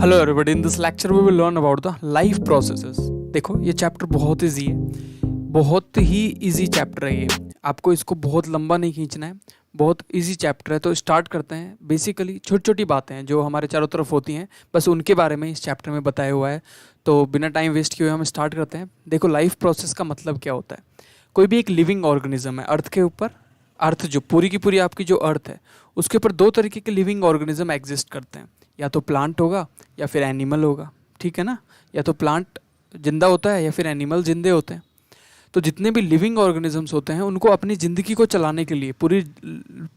Hello everybody, in this lecture we will learn about the life processes. देखो ये chapter बहुत easy है, बहुत ही इजी चैप्टर है ये। आपको इसको बहुत लंबा नहीं खींचना है, बहुत इजी चैप्टर है। तो स्टार्ट करते हैं। बेसिकली छोटी छोटी बातें हैं जो हमारे चारों तरफ होती हैं, बस उनके बारे में इस चैप्टर में बताया हुआ है। तो बिना टाइम वेस्ट किए हुए हम स्टार्ट करते हैं। देखो लाइफ प्रोसेस का मतलब क्या होता है। कोई भी एक लिविंग ऑर्गेनिज्म है अर्थ के ऊपर, अर्थ जो पूरी की पूरी आपकी जो अर्थ है उसके ऊपर दो तरीके के लिविंग ऑर्गेनिज्म एग्जिस्ट करते हैं। या तो प्लांट होगा या फिर एनिमल होगा, ठीक है ना। या तो प्लांट जिंदा होता है या फिर एनिमल जिंदे होते हैं। तो जितने भी लिविंग ऑर्गेनिजम्स होते हैं उनको अपनी ज़िंदगी को चलाने के लिए, पूरी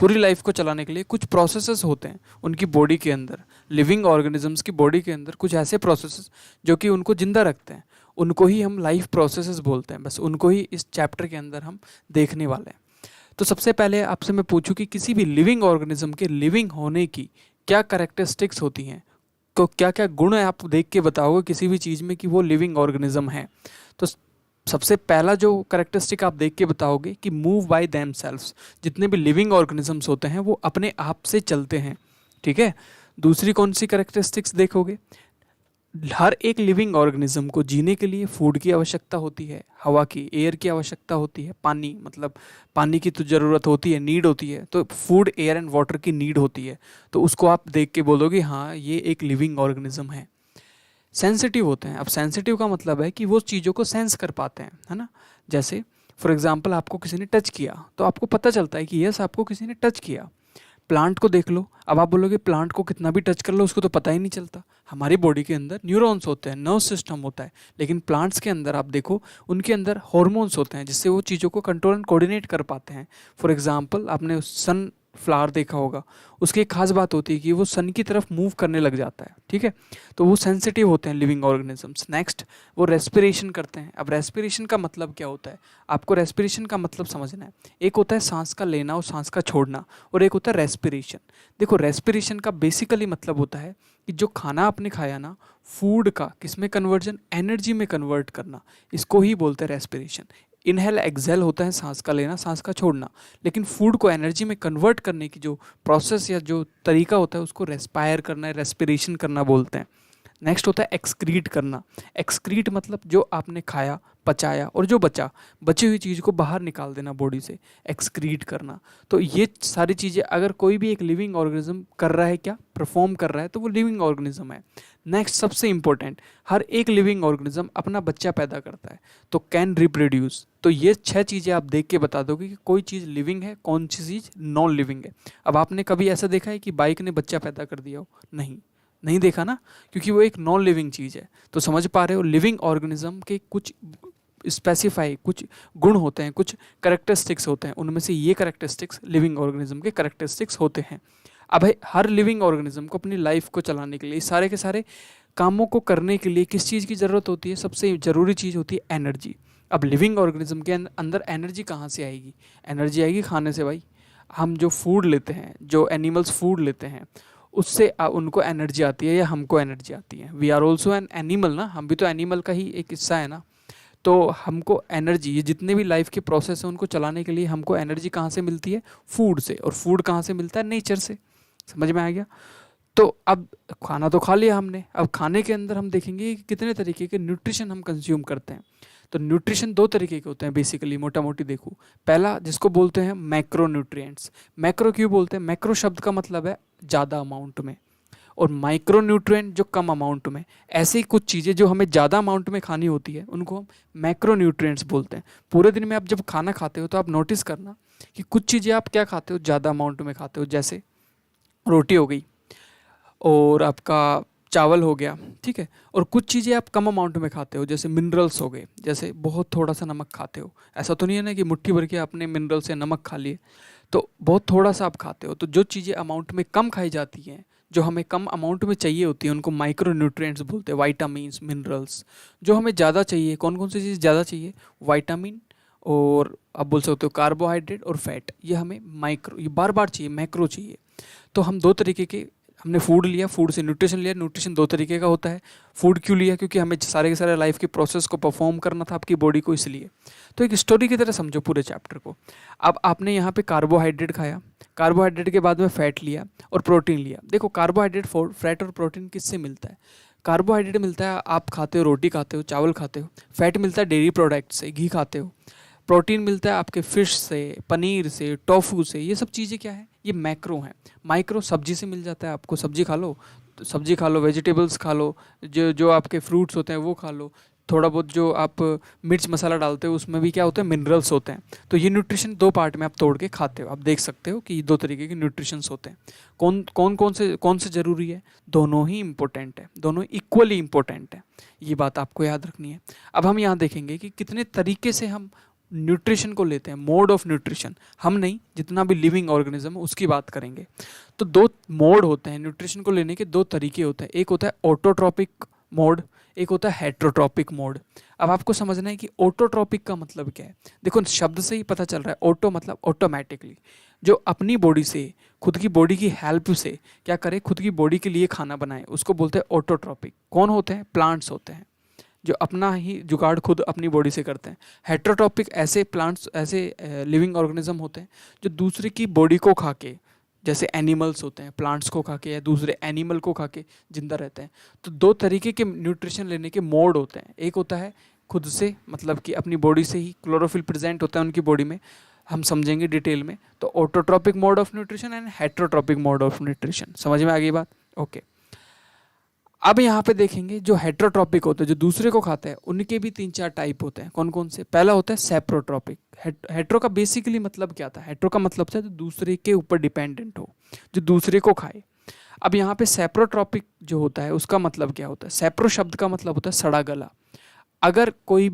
पूरी लाइफ को चलाने के लिए कुछ प्रोसेसेस होते हैं उनकी बॉडी के अंदर। लिविंग ऑर्गेनिजम्स की बॉडी के अंदर कुछ ऐसे प्रोसेसेस जो कि उनको जिंदा रखते हैं, उनको ही हम लाइफ प्रोसेसेस बोलते हैं। बस उनको ही इस चैप्टर के अंदर हम देखने वाले हैं। तो सबसे पहले आपसे मैं पूछूं कि किसी भी लिविंग ऑर्गेनिज्म के लिविंग होने की क्या कैरेक्टरिस्टिक्स होती हैं, तो क्या क्या गुण है आप देख के बताओगे किसी भी चीज़ में कि वो लिविंग ऑर्गेनिज्म है। तो सबसे पहला जो कैरेक्टरिस्टिक आप देख के बताओगे कि मूव बाय देम सेल्व्स। जितने भी लिविंग ऑर्गेनिजम्स होते हैं वो अपने आप से चलते हैं, ठीक है। दूसरी कौन सी कैरेक्टरिस्टिक्स देखोगे, हर एक लिविंग ऑर्गेनिज्म को जीने के लिए फूड की आवश्यकता होती है, हवा की, एयर की आवश्यकता होती है, पानी मतलब पानी की तो ज़रूरत होती है, नीड होती है। तो फूड, एयर एंड वाटर की नीड होती है। तो उसको आप देख के बोलोगे हाँ ये एक लिविंग ऑर्गेनिज्म है। सेंसिटिव होते हैं। अब सेंसिटिव का मतलब है कि वो चीज़ों को सेंस कर पाते हैं, है ना। जैसे फॉर एग्जांपल आपको किसी ने टच किया तो आपको पता चलता है कि यस आपको किसी ने टच किया। प्लांट को देख लो, अब आप बोलोगे प्लांट को कितना भी टच कर लो उसको तो पता ही नहीं चलता। हमारी बॉडी के अंदर न्यूरॉन्स होते हैं, नर्व सिस्टम होता है, लेकिन प्लांट्स के अंदर आप देखो उनके अंदर हॉर्मोन्स होते हैं जिससे वो चीज़ों को कंट्रोल एंड कोऑर्डिनेट कर पाते हैं। फॉर एग्जांपल आपने सन फ्लावर देखा होगा, उसकी एक खास बात होती है कि वो सन की तरफ मूव करने लग जाता है, ठीक है। तो वो सेंसिटिव होते हैं लिविंग ऑर्गेनिजम्स। नेक्स्ट वो रेस्पिरेशन करते हैं। अब रेस्पिरेशन का मतलब क्या होता है, आपको रेस्पिरेशन का मतलब समझना है। एक होता है सांस का लेना और सांस का छोड़ना, और एक होता है रेस्पिरेशन। देखो रेस्पिरेशन का बेसिकली मतलब होता है कि जो खाना आपने खाया ना, फूड का किसमें कन्वर्जन, एनर्जी में कन्वर्ट करना, इसको ही बोलते हैं रेस्पिरेशन। इनहेल एक्सेल होता है सांस का लेना, सांस का छोड़ना, लेकिन फूड को एनर्जी में कन्वर्ट करने की जो प्रोसेस या जो तरीका होता है उसको रेस्पायर करना है, रेस्पिरेशन करना बोलते हैं। नेक्स्ट होता है एक्सक्रीट करना। एक्सक्रीट मतलब जो आपने खाया, पचाया और जो बची हुई चीज़ को बाहर निकाल देना बॉडी से, एक्सक्रीट करना। तो ये सारी चीज़ें अगर कोई भी एक लिविंग ऑर्गेनिज्म कर रहा है, क्या परफॉर्म कर रहा है, तो वो लिविंग ऑर्गेनिज्म है। नेक्स्ट सबसे इंपॉर्टेंट, हर एक लिविंग ऑर्गेनिज्म अपना बच्चा पैदा करता है, तो कैन रिप्रोड्यूस। तो ये 6 चीज़ें आप देख के बता दोगे कि कोई चीज़ लिविंग है, कौन सी चीज़ नॉन लिविंग है। अब आपने कभी ऐसा देखा है कि बाइक ने बच्चा पैदा कर दिया हो? नहीं देखा ना, क्योंकि वो एक नॉन लिविंग चीज़ है। तो समझ पा रहे हो, लिविंग ऑर्गेनिज्म के कुछ स्पेसिफाई कुछ गुण होते हैं, कुछ करेक्टरिस्टिक्स होते हैं, उनमें से ये करेक्टरिस्टिक्स लिविंग ऑर्गेनिज्म के करेक्टरिस्टिक्स होते हैं। अब हर लिविंग ऑर्गेनिज्म को अपनी लाइफ को चलाने के लिए, सारे के सारे कामों को करने के लिए किस चीज़ की ज़रूरत होती है, सबसे ज़रूरी चीज़ होती है एनर्जी। अब लिविंग ऑर्गेनिज्म के अंदर एनर्जी कहाँ से आएगी, एनर्जी आएगी खाने से भाई। हम जो फूड लेते हैं, जो एनिमल्स फूड लेते हैं, उससे उनको एनर्जी आती है या हमको एनर्जी आती है। We are also an animal ना, हम भी तो एनिमल का ही एक हिस्सा है ना। तो हमको एनर्जी, ये जितने भी लाइफ के प्रोसेस हैं उनको चलाने के लिए हमको एनर्जी कहाँ से मिलती है, फूड से। और फूड कहाँ से मिलता है, नेचर से। समझ में आ गया। तो अब खाना तो खा लिया हमने, अब खाने के अंदर हम देखेंगे कि कितने तरीके के न्यूट्रिशन हम कंज्यूम करते हैं। तो न्यूट्रिशन 2 तरीके के होते हैं बेसिकली, मोटा मोटी देखो। पहला जिसको बोलते हैं मैक्रो न्यूट्रिएंट्स। मैक्रो क्यों बोलते हैं, मैक्रो शब्द का मतलब है ज़्यादा अमाउंट में, और माइक्रो न्यूट्रिएंट जो कम अमाउंट में। ऐसी कुछ चीज़ें जो हमें ज़्यादा अमाउंट में खानी होती है उनको हम मैक्रो न्यूट्रिएंट्स बोलते हैं। पूरे दिन में आप जब खाना खाते हो तो आप नोटिस करना कि कुछ चीज़ें आप क्या खाते हो, ज़्यादा अमाउंट में खाते हो। जैसे रोटी हो गई और आपका चावल हो गया, ठीक है। और कुछ चीज़ें आप कम अमाउंट में खाते हो, जैसे मिनरल्स हो गए, जैसे बहुत थोड़ा सा नमक खाते हो। ऐसा तो नहीं है ना कि मुट्ठी भर के आपने मिनरल्स या नमक खा लिए, तो बहुत थोड़ा सा आप खाते हो। तो जो चीज़ें अमाउंट में कम खाई जाती हैं, जो हमें कम अमाउंट में चाहिए होती है, उनको माइक्रो न्यूट्रिएंट्स बोलते हैं। वाइटामिन्स, मिनरल्स जो हमें ज़्यादा चाहिए, कौन कौन सी चीज़ ज़्यादा चाहिए, वाइटामिन, और आप बोल सकते हो कार्बोहाइड्रेट और फैट, ये हमें माइक्रो, ये बार बार चाहिए, मैक्रो चाहिए। तो हम 2 तरीके के हमने फूड लिया, फूड से न्यूट्रिशन लिया। न्यूट्रिशन दो तरीके का होता है। फूड क्यों लिया? क्योंकि हमें सारे के सारे लाइफ के प्रोसेस को परफॉर्म करना था आपकी बॉडी को, इसलिए। तो एक स्टोरी की तरह समझो पूरे चैप्टर को। अब आपने यहाँ पे कार्बोहाइड्रेट खाया, कार्बोहाइड्रेट के बाद में फैट लिया और प्रोटीन लिया। देखो कार्बोहाइड्रेट, फैट और प्रोटीन किससे मिलता है? कार्बोहाइड्रेट मिलता है, आप खाते हो, रोटी खाते हो, चावल खाते हो। फैट मिलता है डेयरी प्रोडक्ट से, घी खाते हो। प्रोटीन मिलता है आपके फिश से, पनीर से, टोफू से। ये सब चीज़ें क्या है? ये मैक्रो हैं। माइक्रो सब्जी से मिल जाता है आपको, सब्जी खा लो, तो सब्जी खा लो, वेजिटेबल्स खा लो, जो जो आपके फ्रूट्स होते हैं वो खा लो। थोड़ा बहुत जो आप मिर्च मसाला डालते हो उसमें भी क्या होता है? मिनरल्स होते हैं। तो ये न्यूट्रिशन दो पार्ट में आप तोड़ के खाते हो। आप देख सकते हो कि दो तरीके के न्यूट्रिशंस होते हैं। कौन से ज़रूरी है? दोनों ही इंपॉर्टेंट है, दोनों इक्वली इंपॉर्टेंट है। ये बात आपको याद रखनी है। अब हम यहाँ देखेंगे कि कितने तरीके से हम न्यूट्रिशन को लेते हैं, मोड ऑफ न्यूट्रिशन। हम नहीं, जितना भी लिविंग ऑर्गेनिज्म है उसकी बात करेंगे। तो दो मोड होते हैं न्यूट्रिशन को लेने के, दो तरीके होते हैं। एक होता है ऑटोट्रॉपिक मोड, एक होता है हेट्रोट्रॉपिक मोड। अब आपको समझना है कि ऑटोट्रॉपिक का मतलब क्या है। देखो शब्द से ही पता चल रहा है। ऑटो मतलब ऑटोमेटिकली, जो अपनी बॉडी से, खुद की बॉडी की हेल्प से क्या करे, खुद की बॉडी के लिए खाना बनाए, उसको बोलते हैं ऑटोट्रॉपिक। कौन होते हैं? प्लांट्स होते हैं, जो अपना ही जुगाड़ खुद अपनी बॉडी से करते हैं। हेट्रोट्रॉपिक ऐसे प्लांट्स, ऐसे लिविंग ऑर्गेनिज्म होते हैं जो दूसरे की बॉडी को खा के, जैसे एनिमल्स होते हैं, प्लांट्स को खा के या दूसरे एनिमल को खा के जिंदा रहते हैं। तो दो तरीके के न्यूट्रिशन लेने के मोड होते हैं। एक होता है खुद से, मतलब कि अपनी बॉडी से ही क्लोरोफिल प्रेजेंट होता है उनकी बॉडी में, हम समझेंगे डिटेल में। तो autotrophic mode of nutrition and heterotrophic mode of nutrition. समझ में आ गई बात? ओके। अब यहाँ पे देखेंगे जो हेट्रोट्रॉपिक होते हैं, जो दूसरे को खाते हैं, उनके भी 3-4 टाइप होते हैं। कौन कौन से? पहला होता है सेप्रोट्रॉपिक। हेट्रो का बेसिकली मतलब क्या था? हेट्रो का मतलब था जो दूसरे के ऊपर डिपेंडेंट हो, जो दूसरे को खाए। अब यहाँ पे सेप्रोट्रॉपिक जो होता है उसका मतलब क्या होता है? सेप्रो शब्द का मतलब होता है सड़ा गला। अगर कोई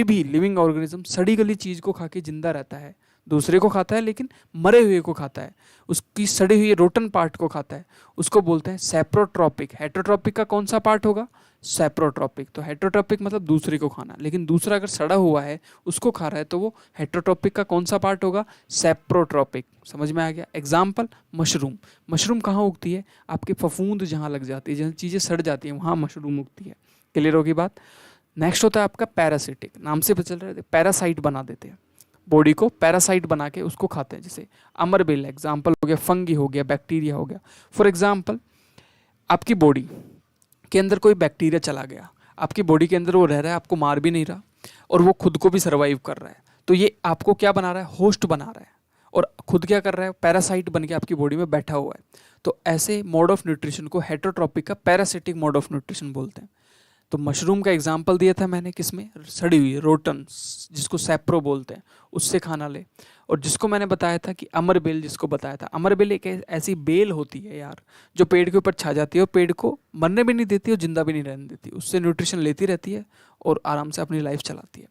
भी लिविंग ऑर्गेनिज्म सड़ी गली चीज को खा के जिंदा रहता है, दूसरे को खाता है लेकिन मरे हुए को खाता है, उसकी सड़ी हुई रोटन पार्ट को खाता है, उसको बोलते हैं सेप्रोट्रॉपिक। हेट्रोट्रॉपिक का कौन सा पार्ट होगा? सेप्रोट्रॉपिक। तो हेट्रोट्रॉपिक मतलब दूसरे को खाना, लेकिन दूसरा अगर सड़ा हुआ है उसको खा रहा है तो वो हेट्रोट्रॉपिक का कौन सा पार्ट होगा? सेप्रोट्रॉपिक। समझ में आ गया? Example, mushroom. मशरूम कहाँ उगती है? आपके फफूंद जहाँ लग जाती है, जहाँ चीज़ें सड़ जाती हैं, वहाँ मशरूम उगती है। क्लियर होगी बात? नेक्स्ट होता है आपका पैरासिटिक। नाम से पता चल रहा है, पैरासाइट बना देते हैं बॉडी को, पैरासाइट बना के उसको खाते हैं। जैसे अमरबेल एग्जाम्पल हो गया, फंगी हो गया, बैक्टीरिया हो गया। फॉर एग्जाम्पल, आपकी बॉडी के अंदर कोई बैक्टीरिया चला गया, आपकी बॉडी के अंदर वो रह रहा है, आपको मार भी नहीं रहा और वो खुद को भी सर्वाइव कर रहा है। तो ये आपको क्या बना रहा है? होस्ट बना रहा है। और खुद क्या कर रहा है? पैरासाइट बन के आपकी बॉडी में बैठा हुआ है। तो ऐसे मोड ऑफ न्यूट्रिशन को हेट्रोट्रॉपिक का पैरासिटिक मोड ऑफ न्यूट्रिशन बोलते हैं। तो मशरूम का एग्जाम्पल दिया था मैंने, किसमें? सड़ी हुई रोटन, जिसको सैप्रो बोलते हैं, उससे खाना ले। और जिसको मैंने बताया था कि अमर बेल, जिसको बताया था, अमर बेल एक ऐसी बेल होती है यार जो पेड़ के ऊपर छा जाती है और पेड़ को मरने भी नहीं देती और जिंदा भी नहीं रहने देती, उससे न्यूट्रिशन लेती रहती है और आराम से अपनी लाइफ चलाती है।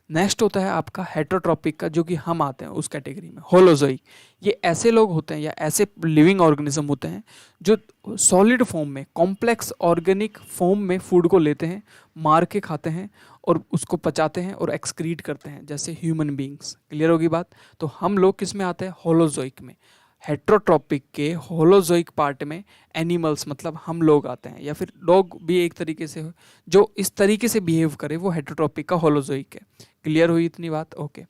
नेक्स्ट होता है आपका हेट्रोट्रॉपिक का, जो कि हम आते हैं उस कैटेगरी में, होलोजोइक। ये ऐसे लोग होते हैं या ऐसे लिविंग ऑर्गेनिज्म होते हैं जो सॉलिड फॉर्म में, कॉम्प्लेक्स ऑर्गेनिक फॉर्म में फूड को लेते हैं, मार के खाते हैं और उसको पचाते हैं और एक्सक्रीट करते हैं, जैसे ह्यूमन बींग्स। क्लियर होगी बात? तो हम लोग किस में आते हैं? होलोजोइक में। हेट्रोट्रॉपिक के होलोजोइक पार्ट में एनिमल्स मतलब हम लोग आते हैं, या फिर डॉग भी एक तरीके से जो इस तरीके से बिहेव करे वो हेट्रोट्रॉपिक का होलोजोइक है। क्लियर हुई इतनी बात? ओके।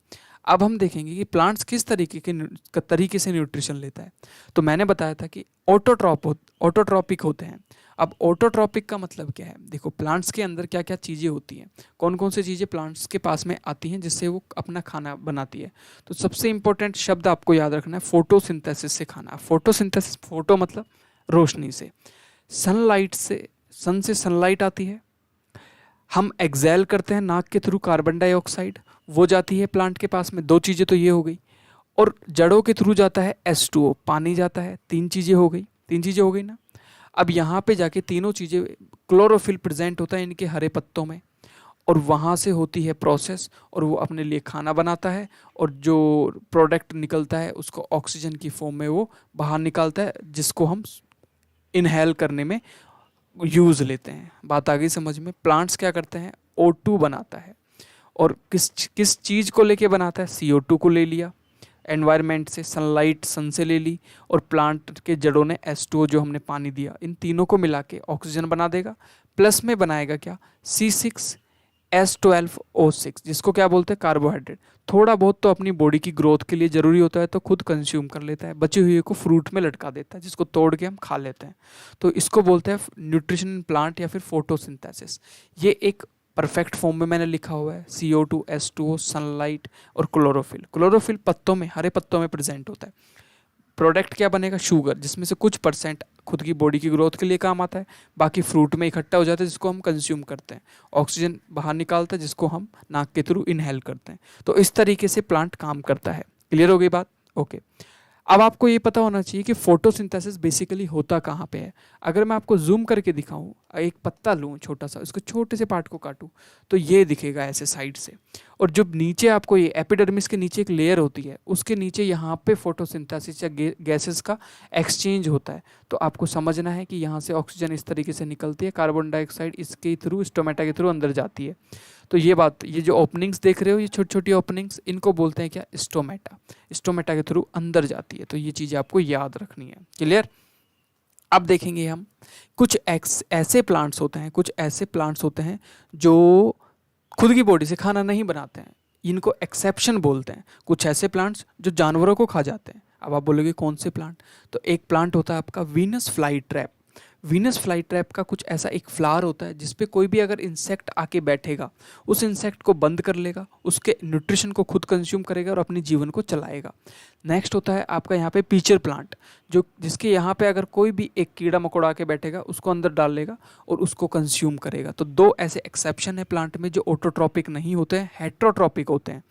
अब हम देखेंगे कि प्लांट्स किस तरीके से न्यूट्रिशन लेता है। तो मैंने बताया था कि ऑटोट्रॉपिक होते हैं। अब ऑटोट्रॉपिक का मतलब क्या है? देखो प्लांट्स के अंदर क्या क्या चीज़ें होती हैं, कौन कौन सी चीज़ें प्लांट्स के पास में आती हैं जिससे वो अपना खाना बनाती है। तो सबसे इंपॉर्टेंट शब्द आपको याद रखना है, फोटोसिंथेसिस से खाना। फोटोसिंथेसिस, फोटो मतलब रोशनी से, सनलाइट से, सन से सनलाइट आती है, हम एक्सेल करते हैं नाक के थ्रू कार्बन डाइऑक्साइड, वो जाती है प्लांट के पास में। दो चीज़ें तो ये हो गई। और जड़ों के थ्रू जाता है H2O, पानी जाता है। तीन चीज़ें हो गई ना। अब यहाँ पे जाके तीनों चीज़ें, क्लोरोफिल प्रेजेंट होता है इनके हरे पत्तों में और वहाँ से होती है प्रोसेस और वो अपने लिए खाना बनाता है और जो प्रोडक्ट निकलता है उसको ऑक्सीजन की फॉर्म में वो बाहर निकालता है, जिसको हम इनहेल करने में यूज़ लेते हैं। बात आ गई समझ में? प्लांट्स क्या करते हैं? O2 बनाता है और किस चीज़ को लेके बनाता है? CO2 को ले लिया। एनवायरनमेंट से, सनलाइट सन से ले ली, और प्लांट के जड़ों ने H2O जो हमने पानी दिया, इन तीनों को मिला के ऑक्सीजन बना देगा। प्लस में बनाएगा क्या, C6H12O6, जिसको क्या बोलते हैं, कार्बोहाइड्रेट। थोड़ा बहुत तो अपनी बॉडी की ग्रोथ के लिए ज़रूरी होता है तो खुद कंज्यूम कर लेता है, बचे हुए को फ्रूट में लटका देता है, जिसको तोड़ के हम खा लेते हैं। तो इसको बोलते हैं न्यूट्रिशन इन प्लांट या फिर फोटोसिंथेसिस। ये एक परफेक्ट फॉर्म में मैंने लिखा हुआ है, CO2, H2O, सनलाइट और क्लोरोफिल। क्लोरोफिल पत्तों में, हरे पत्तों में प्रेजेंट होता है। प्रोडक्ट क्या बनेगा, शुगर, जिसमें से कुछ परसेंट खुद की बॉडी की ग्रोथ के लिए काम आता है, बाकी फ्रूट में इकट्ठा हो जाता है जिसको हम कंज्यूम करते हैं। ऑक्सीजन बाहर निकालता है जिसको हम नाक के थ्रू इनहेल करते हैं। तो इस तरीके से प्लांट काम करता है। क्लियर हो गई बात? ओके। अब आपको ये पता होना चाहिए कि फोटोसिंथेसिस बेसिकली होता कहाँ पे है। अगर मैं आपको जूम करके दिखाऊं, एक पत्ता लूँ छोटा सा, इसको छोटे से पार्ट को काटूं, तो ये दिखेगा ऐसे साइड से। और जब नीचे आपको ये एपिडर्मिस के नीचे एक लेयर होती है, उसके नीचे यहाँ पे फोटोसिंथेसिस या गैसेस का एक्सचेंज होता है। तो आपको समझना है कि यहाँ से ऑक्सीजन इस तरीके से निकलती है, कार्बन डाइऑक्साइड इसके थ्रू, स्टोमेटा के थ्रू अंदर जाती है। तो ये बात, ये जो ओपनिंग्स देख रहे हो, ये छोटी छोटी ओपनिंग्स, इनको बोलते हैं क्या, स्टोमेटा। स्टोमेटा के थ्रू अंदर जाती है। तो ये चीज़ें आपको याद रखनी है। क्लियर? अब देखेंगे हम कुछ ऐसे प्लांट्स होते हैं, कुछ ऐसे प्लांट्स होते हैं जो खुद की बॉडी से खाना नहीं बनाते हैं, इनको एक्सेप्शन बोलते हैं। कुछ ऐसे प्लांट्स जो जानवरों को खा जाते हैं। अब आप बोलोगे कौन से प्लांट? तो एक प्लांट होता है आपका Venus fly trap. Venus fly trap का कुछ ऐसा एक फ्लावर होता है जिसपे कोई भी अगर इंसेक्ट आके बैठेगा, उस इंसेक्ट को बंद कर लेगा, उसके न्यूट्रिशन को खुद कंज्यूम करेगा और अपने जीवन को चलाएगा। नेक्स्ट होता है आपका यहाँ पे पीचर प्लांट, जो जिसके यहाँ पे अगर कोई भी एक कीड़ा मकोड़ा आके बैठेगा, उसको अंदर डाल लेगा और उसको कंज्यूम करेगा। तो दो ऐसे एक्सेप्शन है प्लांट में जो ऑटोट्रॉपिक नहीं होते हैं, हेट्रोट्रॉपिक होते हैं।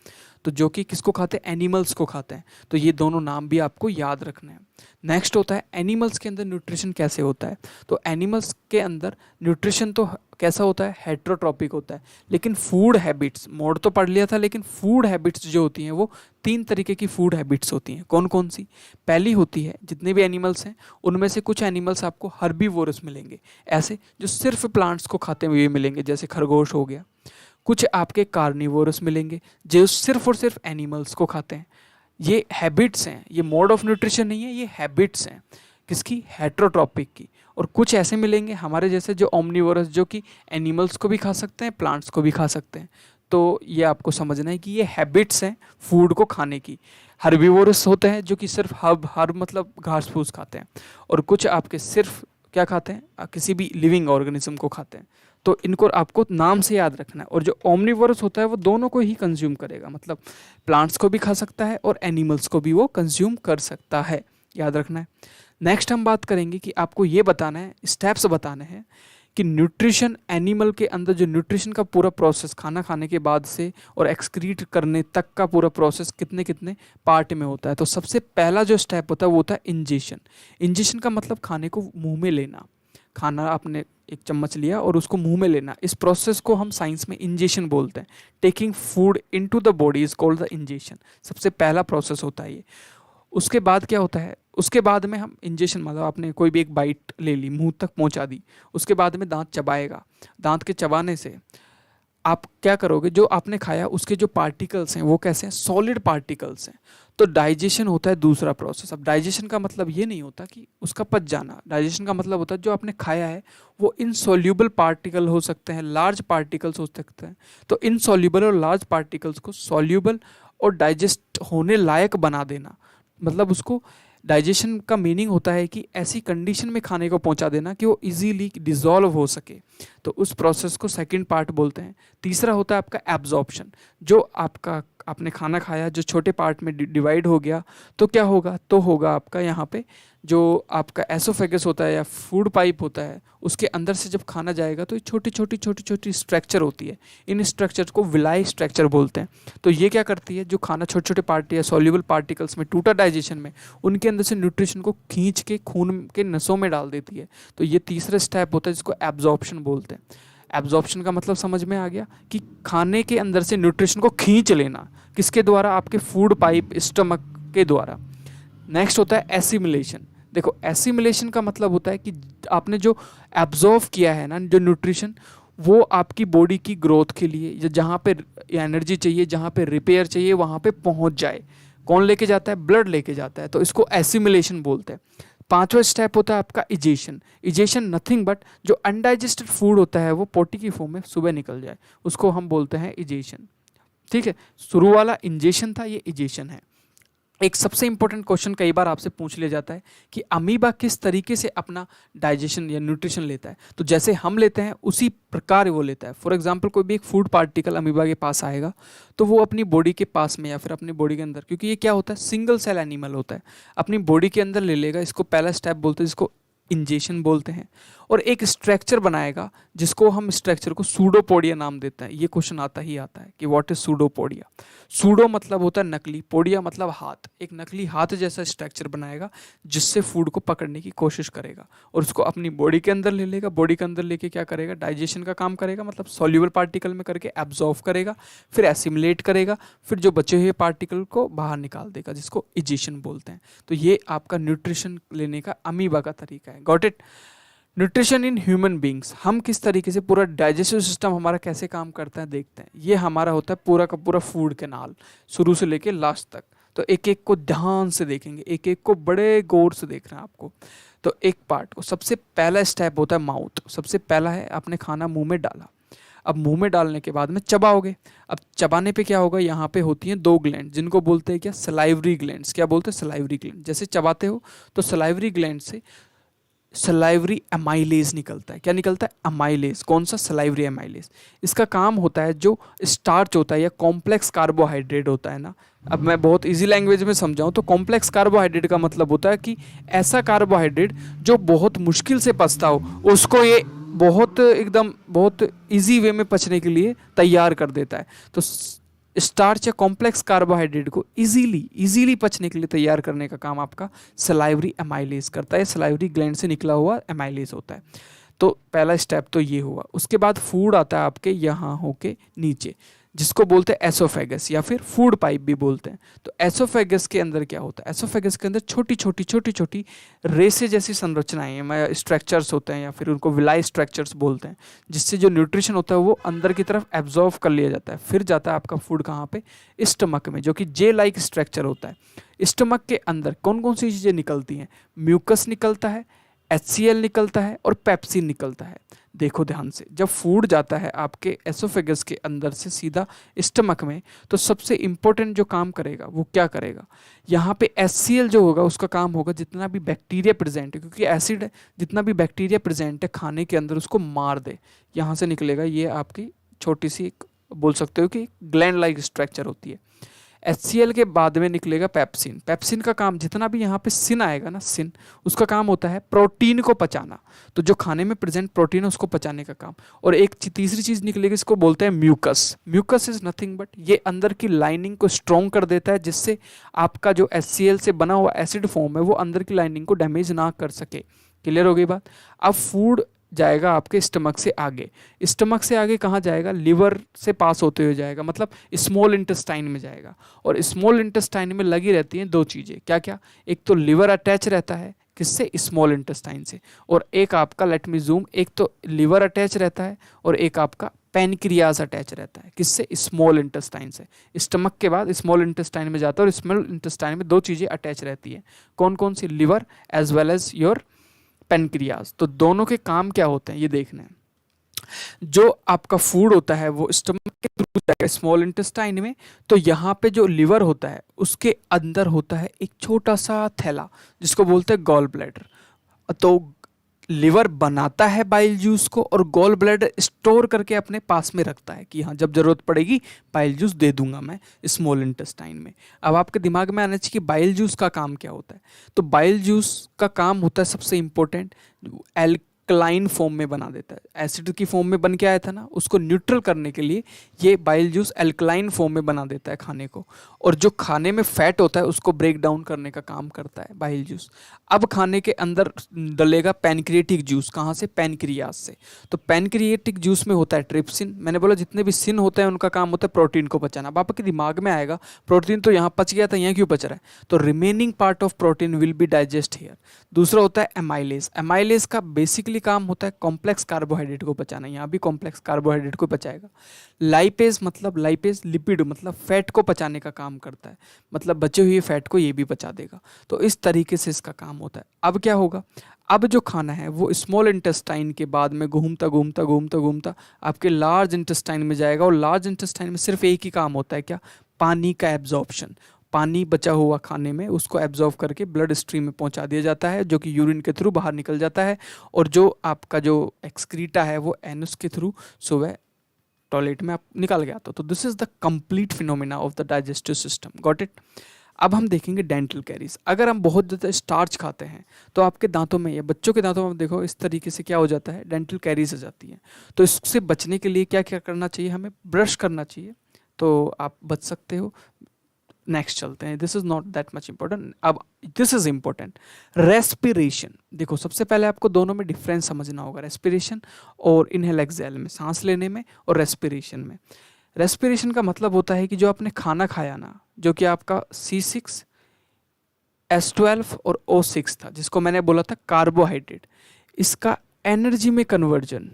तो जो कि किसको खाते हैं, एनिमल्स को खाते हैं। तो ये दोनों नाम भी आपको याद रखने हैं। नेक्स्ट होता है एनिमल्स के अंदर न्यूट्रिशन कैसे होता है। तो एनिमल्स के अंदर न्यूट्रिशन तो कैसा होता है, हेट्रोट्रॉपिक होता है। लेकिन फूड हैबिट्स, मोड तो पढ़ लिया था, लेकिन फूड हैबिट्स जो होती हैं वो 3 तरीके की फूड हैबिट्स होती हैं। कौन कौन सी? पहली होती है, जितने भी एनिमल्स हैं उनमें से कुछ एनिमल्स आपको हर्बीवोरस मिलेंगे, ऐसे जो सिर्फ प्लांट्स को खाते हुए मिलेंगे, जैसे खरगोश हो गया। कुछ आपके कार्निवोरस मिलेंगे जो सिर्फ और सिर्फ एनिमल्स को खाते हैं। ये हैबिट्स हैं, ये मोड ऑफ न्यूट्रिशन नहीं है, ये हैबिट्स हैं। किसकी? हेट्रोट्रॉपिक की। और कुछ ऐसे मिलेंगे हमारे जैसे जो ओमनिवोरस, जो कि एनिमल्स को भी खा सकते हैं, प्लांट्स को भी खा सकते हैं। तो ये आपको समझना है कि ये हैबिट्स हैं फूड को खाने की। हर्बीवोरस होते हैं जो कि सिर्फ हर्ब मतलब घास फूस खाते हैं। और कुछ आपके सिर्फ क्या खाते हैं, किसी भी लिविंग ऑर्गेनिज्म को खाते हैं। तो इनको आपको नाम से याद रखना है। और जो ओमनिवोरस होता है वो दोनों को ही कंज्यूम करेगा, मतलब प्लांट्स को भी खा सकता है और एनिमल्स को भी वो कंज्यूम कर सकता है, याद रखना है। नेक्स्ट हम बात करेंगे कि आपको ये बताना है, स्टेप्स बताने हैं कि न्यूट्रिशन, एनिमल के अंदर जो न्यूट्रिशन का पूरा प्रोसेस, खाना खाने के बाद से और एक्सक्रीट करने तक का पूरा प्रोसेस कितने कितने पार्ट में होता है। तो सबसे पहला जो स्टेप होता है वो होता है इंजेशन। इंजेशन का मतलब खाने को मुंह में लेना। खाना आपने एक चम्मच लिया और उसको मुंह में लेना, इस प्रोसेस को हम साइंस में इंजेशन बोलते हैं। Taking food into the body is called the ingestion. सबसे पहला प्रोसेस होता है ये। उसके बाद क्या होता है, उसके बाद में हम इंजेशन मतलब आपने कोई भी एक बाइट ले ली, मुंह तक पहुंचा दी, उसके बाद में दांत चबाएगा। दांत के चबाने से आप क्या करोगे, जो आपने खाया उसके जो पार्टिकल्स हैं वो कैसे हैं, सॉलिड पार्टिकल्स हैं। तो डाइजेशन होता है दूसरा प्रोसेस। अब डाइजेशन का मतलब ये नहीं होता कि उसका पच जाना। डाइजेशन का मतलब होता है जो आपने खाया है वो इनसॉल्यूबल पार्टिकल हो सकते हैं, लार्ज पार्टिकल्स हो सकते हैं। तो इनसॉल्यूबल और लार्ज पार्टिकल्स को सॉल्यूबल और डाइजेस्ट होने लायक बना देना, मतलब उसको डाइजेशन का मीनिंग होता है कि ऐसी कंडीशन में खाने को पहुंचा देना कि वो इजीली डिसॉल्व हो सके। तो उस प्रोसेस को सेकंड पार्ट बोलते हैं। तीसरा होता है आपका एब्जॉर्प्शन। जो आपका आपने खाना खाया जो छोटे पार्ट में डिवाइड हो गया, तो क्या होगा, तो होगा आपका यहाँ पे जो आपका एसोफेगस होता है या फूड पाइप होता है, उसके अंदर से जब खाना जाएगा तो ये छोटी छोटी स्ट्रक्चर होती है। इन स्ट्रक्चर को विलाई स्ट्रक्चर बोलते हैं। तो ये क्या करती है, जो खाना छोटे छोटे पार्ट या सॉल्युबल पार्टिकल्स में टूटा डाइजेशन में, उनके अंदर से न्यूट्रिशन को खींच के खून के नसों में डाल देती है। तो ये तीसरा स्टेप होता है जिसको एब्जॉर्प्शन बोलते हैं। एब्जॉर्प्शन का मतलब समझ में आ गया कि खाने के अंदर से न्यूट्रिशन को खींच लेना, किसके द्वारा, आपके फूड पाइप स्टमक के द्वारा। नेक्स्ट होता है एसिमिलेशन। देखो एसिमिलेशन का मतलब होता है कि आपने जो एब्जॉर्व किया है ना, जो न्यूट्रिशन, वो आपकी बॉडी की ग्रोथ के लिए या जहाँ पे एनर्जी चाहिए, जहाँ पे रिपेयर चाहिए, वहाँ पे पहुँच जाए। कौन लेके जाता है? ब्लड लेके जाता है, तो इसको एसिमिलेशन बोलते हैं। पांचवा स्टेप होता है आपका इजेशन। इजेशन नथिंग बट जो अनडाइजेस्टेड फूड होता है वो पोटी की फॉर्म में सुबह निकल जाए, उसको हम बोलते हैं इजेशन। ठीक है, शुरू वाला इंजेशन था, ये इजेशन है। एक सबसे इंपॉर्टेंट क्वेश्चन कई बार आपसे पूछ लिया जाता है कि अमीबा किस तरीके से अपना डाइजेशन या न्यूट्रिशन लेता है। तो जैसे हम लेते हैं उसी प्रकार वो लेता है। फॉर एग्जांपल कोई भी एक फूड पार्टिकल अमीबा के पास आएगा तो वो अपनी बॉडी के पास में या फिर अपनी बॉडी के अंदर, क्योंकि ये क्या होता है, सिंगल सेल एनिमल होता है, अपनी बॉडी के अंदर ले लेगा। इसको पहला स्टेप बोलते हैं, जिसको इंजेशन बोलते हैं, और एक स्ट्रक्चर बनाएगा जिसको हम स्ट्रक्चर को सूडोपोडिया नाम देते हैं। ये क्वेश्चन आता ही आता है कि व्हाट इज सूडोपोडिया। सूडो मतलब होता है नकली, पोडिया मतलब हाथ। एक नकली हाथ जैसा स्ट्रक्चर बनाएगा जिससे फूड को पकड़ने की कोशिश करेगा और उसको अपनी बॉडी के अंदर ले लेगा। बॉडी के अंदर लेके क्या करेगा, डाइजेशन का काम करेगा, मतलब सॉल्यूबल पार्टिकल में करके एब्जॉर्व करेगा, फिर एसिमुलेट करेगा, फिर जो बचे हुए पार्टिकल को बाहर निकाल देगा, जिसको इजेशन बोलते हैं। तो ये आपका न्यूट्रिशन लेने का अमीबा का तरीका है। Got it. Nutrition in human beings, हम किस तरीके से, पूरा डाइजेस्टिव सिस्टम हमारा कैसे काम करता है देखते हैं। ये हमारा होता है पूरा का पूरा फूड कैनाल, शुरू से लेके लास्ट तक। तो एक एक को ध्यान से देखेंगे, एक एक को बड़े गौर से देख रहे हैं आपको। तो एक पार्ट को, सबसे पहला स्टेप होता है माउथ। सबसे पहला है आपने खाना मुंह में डाला, अब मुंह में डालने के बाद में चबाओगे। अब चबाने पे क्या होगा, यहाँ पे होती हैं दो ग्लैंड जिनको बोलते हैं क्या, सलाइवरी ग्लैंड्स। क्या बोलते हैं, सलाइवरी ग्लैंड। जैसे चबाते हो तो सलाइवरी ग्लैंड से सलाइवरी एमाइलेज निकलता है। क्या निकलता है, अमाइलेज। कौन सा, सलाइवरी एमाइलेज। इसका काम होता है जो स्टार्च होता है या कॉम्प्लेक्स कार्बोहाइड्रेट होता है ना, अब मैं बहुत इजी लैंग्वेज में समझाऊं तो कॉम्प्लेक्स कार्बोहाइड्रेट का मतलब होता है कि ऐसा कार्बोहाइड्रेट जो बहुत मुश्किल से पचता हो, उसको ये बहुत एकदम बहुत इजी वे में पचने के लिए तैयार कर देता है। तो स्टार्च या कॉम्प्लेक्स कार्बोहाइड्रेट को इजीली पचने के लिए तैयार करने का काम आपका सलाइवरी एमाइलेज करता है। सलाइवरी ग्लैंड से निकला हुआ एमाइलेज होता है। तो पहला स्टेप तो ये हुआ। उसके बाद फूड आता है आपके यहाँ होके नीचे, जिसको बोलते हैं एसोफेगस या फिर फूड पाइप भी बोलते हैं। तो एसोफेगस के अंदर क्या होता है, एसोफेगस के अंदर छोटी छोटी रेसे जैसी संरचनाएं हैं, स्ट्रक्चर्स होते हैं या फिर उनको विलाई स्ट्रक्चर्स बोलते हैं, जिससे जो न्यूट्रिशन होता है वो अंदर की तरफ एब्जॉर्व कर लिया जाता है। फिर जाता है आपका फूड कहाँ पे, स्टमक में, जो कि जे लाइक स्ट्रक्चर होता है। स्टमक के अंदर कौन कौन सी चीज़ें निकलती हैं, म्यूकस निकलता है, HCl निकलता है और पेप्सिन निकलता है। देखो ध्यान से, जब फूड जाता है आपके एसोफेगस के अंदर से सीधा स्टमक में, तो सबसे इंपॉर्टेंट जो काम करेगा वो क्या करेगा, यहाँ पे HCl जो होगा उसका काम होगा जितना भी बैक्टीरिया प्रेजेंट है, क्योंकि एसिड है, जितना भी बैक्टीरिया प्रेजेंट है खाने के अंदर उसको मार दे। यहाँ से निकलेगा ये आपकी छोटी सी एक, बोल सकते हो कि ग्लैंड लाइक स्ट्रक्चर होती है। HCl के बाद में निकलेगा पेप्सिन। पेप्सिन का काम, जितना भी यहाँ पे सिन आएगा ना, सिन, उसका काम होता है प्रोटीन को पचाना। तो जो खाने में प्रेजेंट प्रोटीन है उसको पचाने का काम। और एक तीसरी चीज निकलेगी, इसको बोलते हैं mucus. Mucus is nothing but ये अंदर की लाइनिंग को स्ट्रॉन्ग कर देता है, जिससे आपका जो HCl से बना हुआ एसिड फॉर्म है वो अंदर की लाइनिंग को डैमेज ना कर सके। क्लियर हो गई बात। अब फूड जाएगा आपके स्टमक से आगे। स्टमक से आगे कहाँ जाएगा, लिवर से पास होते हुए जाएगा, मतलब स्मॉल इंटेस्टाइन में जाएगा। और स्मॉल इंटेस्टाइन में लगी रहती हैं दो चीज़ें, क्या क्या, एक तो लिवर अटैच रहता है किससे, स्मॉल इंटेस्टाइन से, और एक आपका, लेट मी जूम, एक तो लिवर अटैच रहता है और एक आपका पैनक्रियाज अटैच रहता है किससे, स्मॉल इंटेस्टाइन से। स्टमक के बाद स्मॉल इंटेस्टाइन में जाता है और स्मॉल इंटेस्टाइन में दो चीज़ें अटैच रहती हैं, कौन कौन सी, liver as well as your pancreas. तो दोनों के काम क्या होते हैं ये देखना है। जो आपका फूड होता है वो स्टमक के थ्रू जाएगा स्मॉल इंटेस्टाइन में, तो यहाँ पे जो लिवर होता है उसके अंदर होता है एक छोटा सा थैला जिसको बोलते हैं गॉल ब्लैडर। तो लिवर बनाता है बाइल जूस को और गॉल ब्लैडर स्टोर करके अपने पास में रखता है कि हाँ जब जरूरत पड़ेगी बाइल जूस दे दूंगा मैं स्मॉल इंटेस्टाइन में। अब आपके दिमाग में आना चाहिए कि बाइल जूस का काम क्या होता है। तो बाइल जूस का काम होता है सबसे इंपॉर्टेंट, एल्कलाइन फॉर्म में बना देता है। एसिड की फॉर्म में बन के आया था ना, उसको न्यूट्रल करने के लिए ये बाइल जूस एल्कलाइन फॉर्म में बना देता है खाने को। और जो खाने में फैट होता है उसको ब्रेक डाउन करने का काम करता है बाइल जूस। अब खाने के अंदर डलेगा पैनक्रिएटिक जूस, कहाँ से, पैनक्रियाज से। तो पैनक्रिएटिक जूस में होता है ट्रिप्सिन। मैंने बोला जितने भी सिन होते हैं उनका काम होता है प्रोटीन को पचाना। अब आपके दिमाग में आएगा प्रोटीन तो यहाँ पच गया था, यहाँ क्यों पच रहा है, तो remaining part of protein will be digest here. दूसरा होता है एमाइलेज। एमाइलेज का बेसिकली काम होता है कॉम्प्लेक्स कार्बोहाइड्रेट को पचाना, यहाँ भी कॉम्प्लेक्स कार्बोहाइड्रेट को पचाएगा। लाइपेज मतलब लाइपेज लिपिड मतलब फैट को पचाने का काम करता है, मतलब बचे हुए फैट को ये भी पचा देगा। तो इस तरीके से इसका काम होता है। अब क्या होगा, अब जो खाना है वो स्मॉल इंटेस्टाइन के बाद में घूमता घूमता घूमता घूमता आपके लार्ज इंटेस्टाइन में जाएगा, और लार्ज इंटेस्टाइन में सिर्फ एक ही काम होता है, क्या, पानी का एब्जॉर्प्शन। पानी बचा हुआ खाने में उसको एब्जॉर्व करके ब्लड स्ट्रीम में पहुंचा दिया जाता है, जो कि यूरिन के थ्रू बाहर निकल जाता है, और जो आपका जो एक्सक्रीटा है वो एनुस के थ्रू सुबह टॉयलेट में आप निकाल के आता हो। तो this is the complete phenomena of the digestive system, got it. अब हम देखेंगे डेंटल कैरीज। अगर हम बहुत ज़्यादा स्टार्च खाते हैं तो आपके दांतों में या बच्चों के दांतों में देखो इस तरीके से क्या हो जाता है, डेंटल कैरीज आ जाती है। तो इससे बचने के लिए क्या क्या करना चाहिए, हमें ब्रश करना चाहिए, तो आप बच सकते हो। नेक्स्ट चलते हैं, this is not that much important. अब दिस इज इंपॉर्टेंट, रेस्पिरेशन। देखो सबसे पहले आपको दोनों में डिफरेंस समझना होगा, रेस्पिरेशन और इनहेल एक्सहेल में, सांस लेने में और रेस्पिरेशन में। रेस्पिरेशन का मतलब होता है कि जो आपने खाना खाया ना, जो कि आपका C6 S12 और O6 था, जिसको मैंने बोला था कार्बोहाइड्रेट, इसका एनर्जी में कन्वर्जन,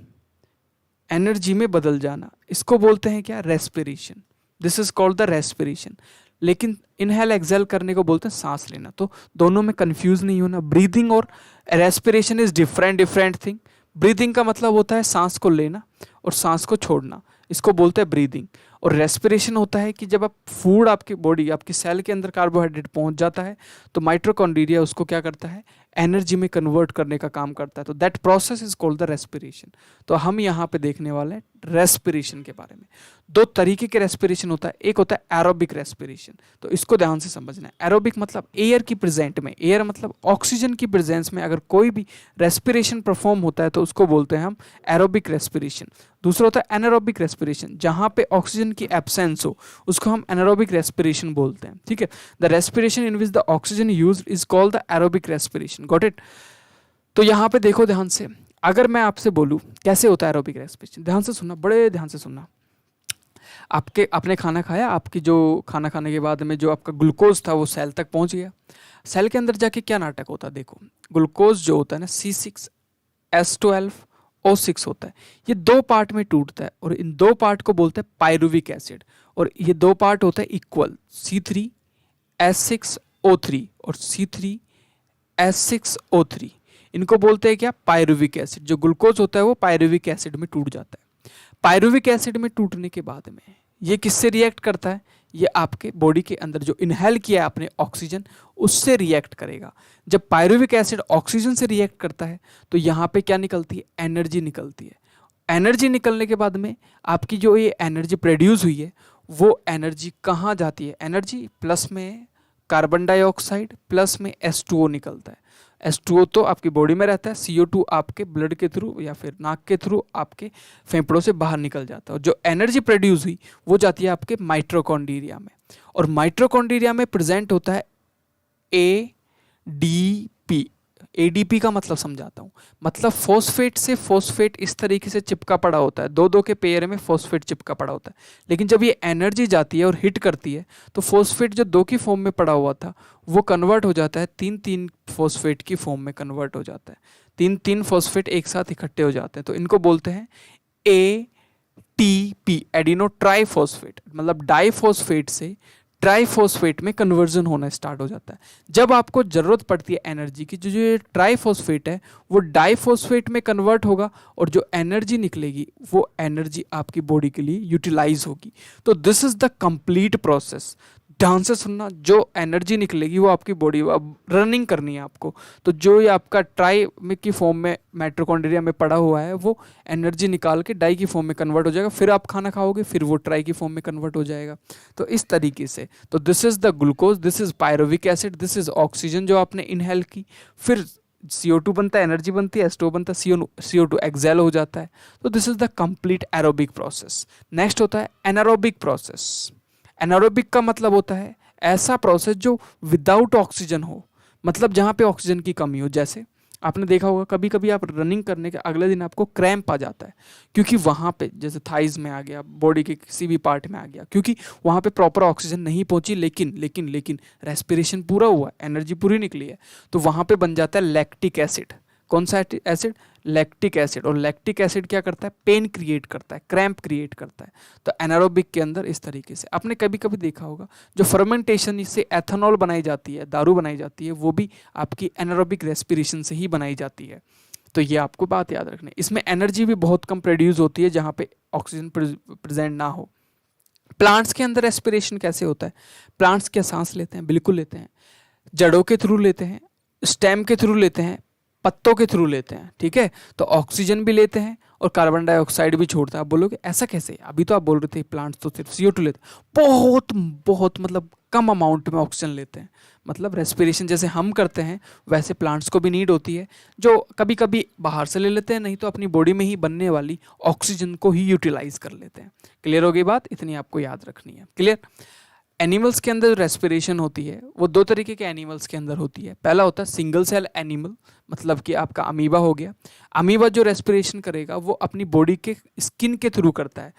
एनर्जी में बदल जाना, इसको बोलते हैं क्या, respiration. This is called the respiration. लेकिन इनहेल एक्सहेल करने को बोलते हैं सांस लेना। तो दोनों में कंफ्यूज नहीं होना, ब्रीदिंग और respiration is different thing. Breathing का मतलब होता है सांस को लेना और सांस को छोड़ना, इसको बोलते हैं ब्रीदिंग। और रेस्पिरेशन होता है कि जब आप फूड, आपकी बॉडी, आपकी सेल के अंदर कार्बोहाइड्रेट पहुंच जाता है तो माइटोकॉन्ड्रिया उसको क्या करता है, एनर्जी में कन्वर्ट करने का काम करता है। तो that process is called the respiration. तो हम यहाँ पे देखने वाले हैं रेस्पिरेशन के बारे में। दो तरीके के रेस्पिरेशन होता है, एक होता है एरोबिक रेस्पिरेशन, तो इसको ध्यान से समझना है। एरोबिक मतलब एयर की प्रेजेंट में, एयर मतलब ऑक्सीजन की प्रेजेंस में अगर कोई भी रेस्पिरेशन परफॉर्म होता है तो उसको बोलते हैं हम एरोबिक रेस्पिरेशन। दूसरा होता है एनारोबिक रेस्पिरेशन, जहां पे ऑक्सीजन की एब्सेंस हो उसको हम एनारोबिक रेस्पिरेशन बोलते हैं, ठीक है। The respiration in which the oxygen used is called the aerobic respiration, got it. तो यहाँ पे देखो ध्यान से, अगर मैं आपसे बोलूँ कैसे होता है एरोबिक रेस्पिरेशन, ध्यान से सुनना, बड़े ध्यान से सुनना। आपने खाना खाया, आपकी जो खाना खाने के बाद में जो आपका ग्लूकोज था वो सेल तक पहुंच गया। सेल के अंदर जाके क्या नाटक होता है, देखो ग्लूकोज जो होता है ना C6 S12 O6 होता है, ये दो पार्ट में टूटता है और इन दो पार्ट को बोलते हैं पायरुविक एसिड। और ये दो पार्ट होता है इक्वल, C3 S6O3 और C3 S6O3, इनको बोलते हैं क्या, पायरुविक एसिड। जो ग्लूकोज होता है वो पायरुविक एसिड में टूट जाता है। पायरुविक एसिड में टूटने के बाद में ये किससे रिएक्ट करता है, ये आपके बॉडी के अंदर जो इनहेल किया है आपने ऑक्सीजन, उससे रिएक्ट करेगा। जब पायरुविक एसिड ऑक्सीजन से रिएक्ट करता है तो यहाँ पे क्या निकलती है, एनर्जी निकलती है। एनर्जी निकलने के बाद में आपकी जो ये एनर्जी प्रोड्यूस हुई है वो एनर्जी कहाँ जाती है, एनर्जी प्लस में कार्बन डाइऑक्साइड प्लस में H2O निकलता है। H2O तो आपकी बॉडी में रहता है, CO2 आपके ब्लड के थ्रू या फिर नाक के थ्रू आपके फेफड़ों से बाहर निकल जाता है। और जो एनर्जी प्रोड्यूस हुई वो जाती है आपके माइटोकॉन्ड्रिया में, और माइटोकॉन्ड्रिया में प्रेजेंट होता है ADP। ADP का मतलब समझाता हूँ, मतलब फॉस्फेट से फॉस्फेट इस तरीके से चिपका पड़ा होता है, दो दो के पेयर में फॉस्फेट चिपका पड़ा होता है। लेकिन जब ये एनर्जी जाती है और हिट करती है तो फॉस्फेट जो दो की फॉर्म में पड़ा हुआ था वो कन्वर्ट हो जाता है तीन तीन फॉस्फेट की फॉर्म में कन्वर्ट हो जाता है। तीन तीन फॉस्फेट एक साथ इकट्ठे हो जाते हैं, तो इनको बोलते हैं ATP, एडिनो ट्राइफॉस्फेट। मतलब डाइफॉस्फेट से ट्राइफॉस्फेट में कन्वर्जन होना स्टार्ट हो जाता है। जब आपको जरूरत पड़ती है एनर्जी की, जो ये ट्राइफॉस्फेट है वो डाइफॉस्फेट में कन्वर्ट होगा और जो एनर्जी निकलेगी वो एनर्जी आपकी बॉडी के लिए यूटिलाइज होगी। तो this is the complete process. ध्यान से सुनना, जो एनर्जी निकलेगी वो आपकी बॉडी, अब रनिंग करनी है आपको, तो जो ये आपका ट्राई में की फॉर्म में माइटोकॉन्ड्रिया में पड़ा हुआ है वो एनर्जी निकाल के डाई की फॉर्म में कन्वर्ट हो जाएगा, फिर आप खाना खाओगे फिर वो ट्राई की फॉर्म में कन्वर्ट हो जाएगा। तो इस तरीके से, तो this is the glucose, this is pyruvic acid, this is oxygen जो आपने इनहेल की, फिर CO2 बनता है, एनर्जी बनती है, H2O बनता है, CO2 एक्सहेल हो जाता है। तो this is the complete aerobic process. Next होता है एनारोबिक प्रोसेस। एनारोबिक का मतलब होता है ऐसा प्रोसेस जो विदाउट ऑक्सीजन हो, मतलब जहाँ पे ऑक्सीजन की कमी हो। जैसे आपने देखा होगा कभी कभी आप रनिंग करने के अगले दिन आपको क्रैम्प आ जाता है, क्योंकि वहाँ पे जैसे थाइज में आ गया, बॉडी के किसी भी पार्ट में आ गया, क्योंकि वहाँ पे प्रॉपर ऑक्सीजन नहीं पहुँची, लेकिन रेस्पिरेशन पूरा हुआ, एनर्जी पूरी निकली है, तो वहाँ पे बन जाता है लैक्टिक एसिड। कौन सा एसिड? Lactic acid. और लैक्टिक एसिड क्या करता है? पेन क्रिएट करता है, क्रैम्प क्रिएट करता है। तो एनारोबिक के अंदर इस तरीके से आपने कभी कभी देखा होगा जो फर्मेंटेशन से एथेनॉल बनाई जाती है, दारू बनाई जाती है, वो भी आपकी एनारोबिक रेस्पिरेशन से ही बनाई जाती है। तो ये आपको बात याद रखनी है। इसमें एनर्जी भी बहुत कम प्रोड्यूस होती है जहाँ पे ऑक्सीजन प्रेजेंट ना हो। प्लांट्स के अंदर रेस्पिरेशन कैसे होता है? प्लांट्स क्या सांस लेते हैं? बिल्कुल लेते हैं। जड़ों के थ्रू लेते हैं, स्टेम के थ्रू लेते हैं, पत्तों के थ्रू लेते हैं, ठीक है। तो ऑक्सीजन भी लेते हैं और कार्बन डाइऑक्साइड भी छोड़ता है। आप बोलोगे ऐसा कैसे? अभी तो आप बोल रहे थे प्लांट्स तो सिर्फ CO2 लेते हैं। बहुत बहुत मतलब कम अमाउंट में ऑक्सीजन लेते हैं। मतलब रेस्पिरेशन जैसे हम करते हैं वैसे प्लांट्स को भी नीड होती है, जो कभी कभी बाहर से ले लेते हैं, नहीं तो अपनी बॉडी में ही बनने वाली ऑक्सीजन को ही यूटिलाइज कर लेते हैं। क्लियर हो गई बात? इतनी आपको याद रखनी है। क्लियर? एनिमल्स के अंदर रेस्पिरेशन होती है वो दो तरीके के एनिमल्स के अंदर होती है। पहला होता है सिंगल सेल एनिमल, मतलब कि आपका अमीबा हो गया। अमीबा जो रेस्पिरेशन करेगा वो अपनी बॉडी के स्किन के थ्रू करता है।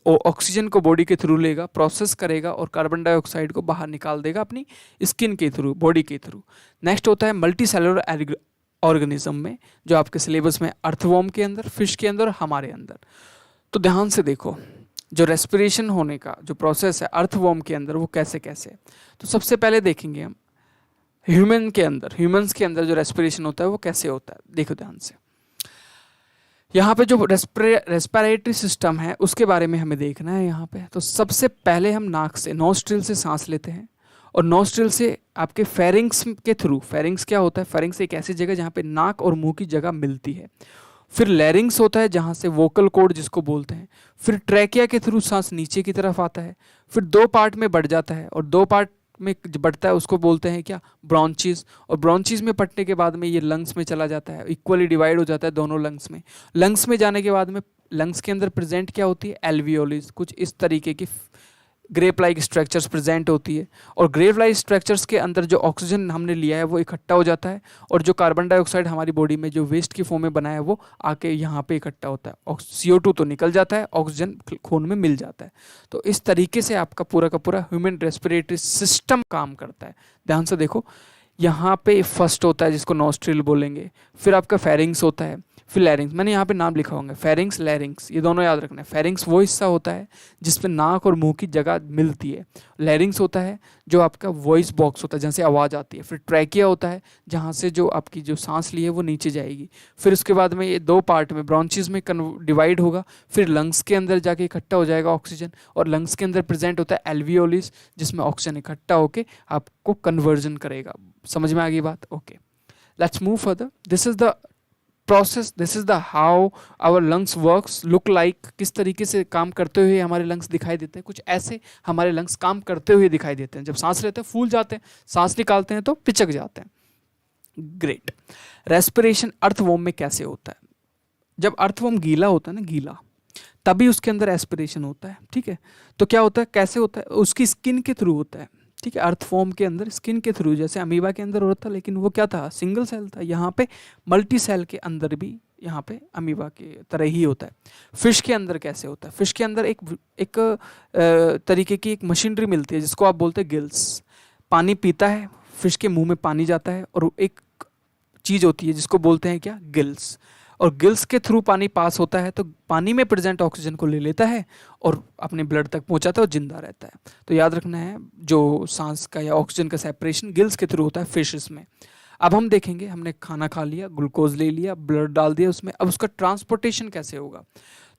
ऑक्सीजन को बॉडी के थ्रू लेगा, प्रोसेस करेगा और कार्बन डाइऑक्साइड को बाहर निकाल देगा अपनी स्किन के थ्रू, बॉडी के थ्रू। नेक्स्ट होता है मल्टी सेलुलर ऑर्गेनिज्म में, जो आपके सिलेबस में अर्थवॉर्म के अंदर, फिश के अंदर, हमारे अंदर। तो ध्यान से देखो जो रेस्पिरेशन होने का जो प्रोसेस है अर्थवॉर्म के अंदर वो कैसे कैसे। तो सबसे पहले देखेंगे हम ह्यूमंस के अंदर जो रेस्पिरेशन होता है वो कैसे होता है। देखो ध्यान से, यहाँ पे जो रेस्पिरेटरी सिस्टम है उसके बारे में हमें देखना है यहाँ पे। तो सबसे पहले हम नाक से, नोस्ट्रिल से सांस लेते हैं और नोस्ट्रिल से आपके फेरिंग्स के थ्रू। फेरिंग्स क्या होता है? फेरिंग्स एक ऐसी जगह जहाँ पे नाक और मुंह की जगह मिलती है। फिर लैरिंग्स होता है जहाँ से वोकल कॉर्ड जिसको बोलते हैं। फिर ट्रैकिया के थ्रू सांस नीचे की तरफ आता है। फिर 2 पार्ट में बढ़ जाता है और 2 पार्ट में बढ़ता है उसको बोलते हैं क्या? ब्रॉन्चीज। और ब्रॉन्चीज में पटने के बाद में ये लंग्स में चला जाता है, इक्वली डिवाइड हो जाता है दोनों लंग्स में। लंग्स में जाने के बाद में लंग्स के अंदर प्रेजेंट क्या होती है? एल्वियोलिस। कुछ इस तरीके की ग्रेप लाइक स्ट्रक्चर्स प्रेजेंट होती है और ग्रेप लाइक स्ट्रक्चर्स के अंदर जो ऑक्सीजन हमने लिया है वो इकट्ठा हो जाता है और जो कार्बन डाइऑक्साइड हमारी बॉडी में जो वेस्ट की फॉर्म में बना है वो आके यहाँ पे इकट्ठा होता है। CO2 तो निकल जाता है, ऑक्सीजन खून में मिल जाता है। तो इस तरीके से आपका पूरा का पूरा ह्यूमन रेस्पिरेटरी सिस्टम काम करता है। ध्यान से देखो, यहाँ पे फर्स्ट होता है जिसको नोस्ट्रिल बोलेंगे, फिर आपका फेरिंग्स होता है, फिर लैरिंग्स। मैंने यहाँ पे नाम लिखा होंगे, फेरिंग्स, लैरिंग्स, ये दोनों याद रखना है। फेरिंग्स वो हिस्सा होता है जिसपे नाक और मुंह की जगह मिलती है। लैरिंग्स होता है जो आपका वॉइस बॉक्स होता है जहाँ से आवाज़ आती है। फिर ट्रैकिया होता है जहाँ से जो आपकी जो सांस ली है वो नीचे जाएगी। फिर उसके बाद में ये 2 पार्ट में ब्रॉन्चीज में डिवाइड होगा। फिर लंग्स के अंदर जाके इकट्ठा हो जाएगा ऑक्सीजन और लंग्स के अंदर प्रेजेंट होता है एल्वियोलिस जिसमें ऑक्सीजन इकट्ठा होकर आपको कन्वर्जन करेगा। समझ में आ गई बात? Okay, let's move further. This is the process, this is the how our lungs works look like. किस तरीके से काम करते हुए हमारे लंग्स दिखाई देते हैं? कुछ ऐसे हमारे लंग्स काम करते हुए दिखाई देते हैं। जब सांस लेते हैं फूल जाते हैं, सांस निकालते हैं तो पिचक जाते हैं। ग्रेट। रेस्पिरेशन अर्थवॉर्म में कैसे होता है? जब अर्थवॉर्म गीला होता है ना, गीला, तभी उसके अंदर एस्पिरेशन होता है, ठीक है। तो क्या होता है, कैसे होता है? उसकी स्किन के थ्रू होता है, ठीक है। अर्थवॉर्म के अंदर स्किन के थ्रू, जैसे अमीबा के अंदर होता था लेकिन वो क्या था? सिंगल सेल था। यहाँ पे मल्टी सेल के अंदर भी यहाँ पे अमीबा के तरह ही होता है। फिश के अंदर कैसे होता है? फिश के अंदर एक तरीके की एक मशीनरी मिलती है जिसको आप बोलते हैं गिल्स। पानी पीता है, फिश के मुंह में पानी जाता है और एक चीज़ होती है जिसको बोलते हैं क्या? गिल्स। और गिल्स के थ्रू पानी पास होता है तो पानी में प्रेजेंट ऑक्सीजन को ले लेता है और अपने ब्लड तक पहुंचाता है और जिंदा रहता है। तो याद रखना है जो सांस का या ऑक्सीजन का सेपरेशन गिल्स के थ्रू होता है फिशेस में। अब हम देखेंगे, हमने खाना खा लिया, ग्लूकोज ले लिया, ब्लड डाल दिया उसमें, अब उसका ट्रांसपोर्टेशन कैसे होगा?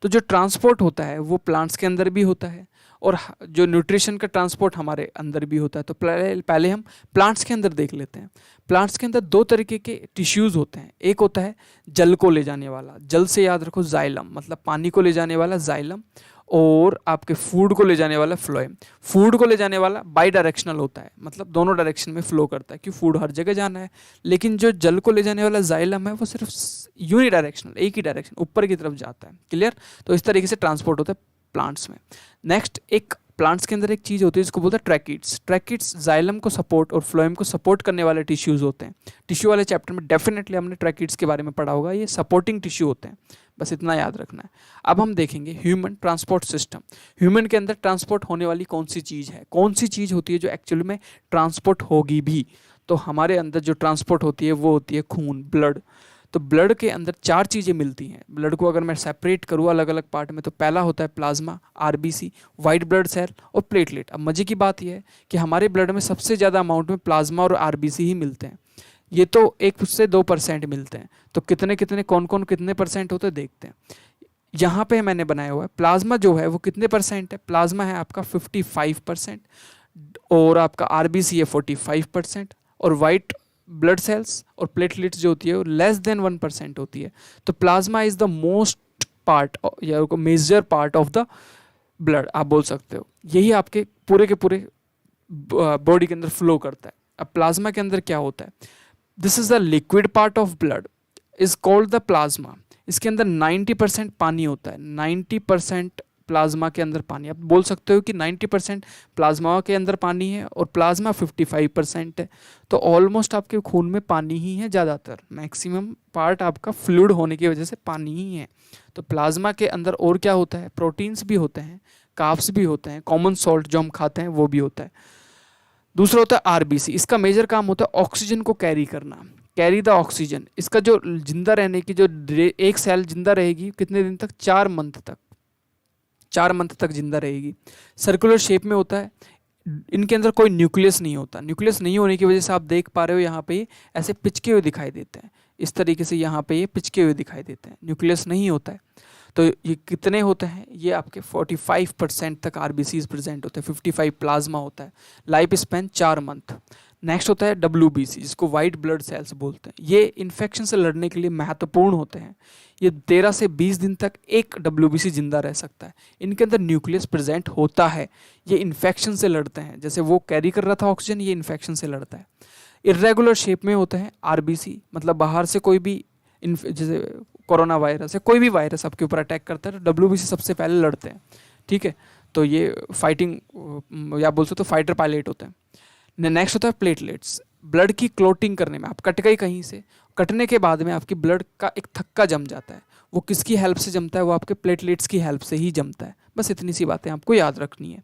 तो जो ट्रांसपोर्ट होता है वो प्लांट्स के अंदर भी होता है और जो न्यूट्रिशन का ट्रांसपोर्ट हमारे अंदर भी होता है। तो पहले हम प्लांट्स के अंदर देख लेते हैं। प्लांट्स के अंदर 2 तरीके के टिश्यूज़ होते हैं। एक होता है जल को ले जाने वाला, जल से याद रखो जाइलम, मतलब पानी को ले जाने वाला जाइलम, और आपके फूड को ले जाने वाला फ्लोएम। फूड को ले जाने वाला बाई डायरेक्शनल होता है, मतलब दोनों डायरेक्शन में फ्लो करता है, क्योंकि फूड हर जगह जाना है। लेकिन जो जल को ले जाने वाला जाइलम है वो सिर्फ यूनि डायरेक्शनल, एक ही डायरेक्शन, ऊपर की तरफ जाता है। क्लियर? तो इस तरीके से ट्रांसपोर्ट होता है प्लांट्स में। नेक्स्ट, एक प्लांट्स के अंदर एक चीज़ होती है जिसको बोलते हैं ट्रैकिड्स। ट्रैकिड्स जाइलम को सपोर्ट और फ्लोएम को सपोर्ट करने वाले टिश्यूज़ होते हैं। टिश्यू वाले चैप्टर में डेफिनेटली हमने ट्रैकिड्स के बारे में पढ़ा होगा, ये सपोर्टिंग टिश्यू होते हैं, बस इतना याद रखना है। अब हम देखेंगे ह्यूमन ट्रांसपोर्ट सिस्टम। ह्यूमन के अंदर ट्रांसपोर्ट होने वाली कौन सी चीज़ है, कौन सी चीज़ होती है जो एक्चुअली में ट्रांसपोर्ट होगी भी? तो हमारे अंदर जो ट्रांसपोर्ट होती है वो होती है खून, ब्लड। तो ब्लड के अंदर 4 चीज़ें मिलती हैं। ब्लड को अगर मैं सेपरेट करूँ अलग अलग पार्ट में, तो पहला होता है plasma, RBC, white blood cell और प्लेटलेट। अब मजे की बात यह है कि हमारे ब्लड में सबसे ज़्यादा अमाउंट में प्लाज्मा और आरबीसी ही मिलते हैं। ये तो 1 से 2% मिलते हैं। तो कितने कितने कौन कौन कितने परसेंट होते हैं देखते हैं। यहाँ पे मैंने बनाया हुआ है प्लाज्मा जो है वो कितने परसेंट है। प्लाज्मा है आपका 55% और आपका आरबीसी है 45% और वाइट ब्लड सेल्स और प्लेटलेट्स जो होती है वो <1% होती है। तो plasma is the most part या major part of the blood आप बोल सकते हो। यही आपके पूरे के पूरे बॉडी के अंदर फ्लो करता है। अब प्लाज्मा के अंदर क्या होता है, this is the liquid part of blood is called the plasma. इसके अंदर 90% पानी होता है। 90% प्लाज्मा के अंदर पानी, आप बोल सकते हो कि 90% प्लाज्मा के अंदर पानी है और प्लाज्मा 55% है। तो ऑलमोस्ट आपके खून में पानी ही है, ज़्यादातर मैक्सिमम पार्ट आपका फ्लूइड होने की वजह से पानी ही है। तो प्लाज्मा के अंदर और क्या होता है, प्रोटीन्स भी होते हैं, कार्ब्स भी होते हैं, कॉमन सॉल्ट जो हम खाते हैं वो भी होता है। दूसरा होता है आरबीसी। इसका मेजर काम होता है ऑक्सीजन को कैरी करना, कैरी द ऑक्सीजन। इसका जो जिंदा रहने की जो एक सेल जिंदा रहेगी कितने दिन तक, 4 मंथ तक, 4 मंथ तक जिंदा रहेगी। सर्कुलर शेप में होता है। इनके अंदर कोई न्यूक्लियस नहीं होता। न्यूक्लियस नहीं होने की वजह से आप देख पा रहे हो यहाँ पे ऐसे पिचके हुए दिखाई देते हैं, इस तरीके से यहाँ पे ये पिचके हुए दिखाई देते हैं, न्यूक्लियस नहीं होता है। तो ये कितने होते हैं, ये आपके 45% तक आरबीसीज प्रेजेंट होते हैं, 55 प्लाज्मा होता है, लाइफ स्पैन 4 मंथ। नेक्स्ट होता है डब्ल्यूबीसी, जिसको वाइट ब्लड सेल्स बोलते हैं। ये इन्फेक्शन से लड़ने के लिए महत्वपूर्ण होते हैं। ये 13 से 20 दिन तक एक डब्ल्यूबीसी जिंदा रह सकता है। इनके अंदर न्यूक्लियस प्रेजेंट होता है। ये इन्फेक्शन से लड़ते हैं, जैसे वो कैरी कर रहा था ऑक्सीजन, ये इन्फेक्शन से लड़ता है। इरेगुलर शेप में होता है आरबीसी, मतलब बाहर से कोई भी जैसे कोरोना वायरस है, कोई भी वायरस आपके ऊपर अटैक करता है तो डब्ल्यूबीसी सबसे पहले लड़ते हैं, ठीक है। तो ये फाइटिंग या बोल सकते तो फाइटर पायलट होते हैं। नेक्स्ट होता है प्लेटलेट्स, ब्लड की क्लोटिंग करने में। आप कट गए कहीं से, कटने के बाद में आपकी ब्लड का एक थक्का जम जाता है। वो किसकी हेल्प से जमता है, वो आपके प्लेटलेट्स की हेल्प से ही जमता है। बस इतनी सी बातें आपको याद रखनी है।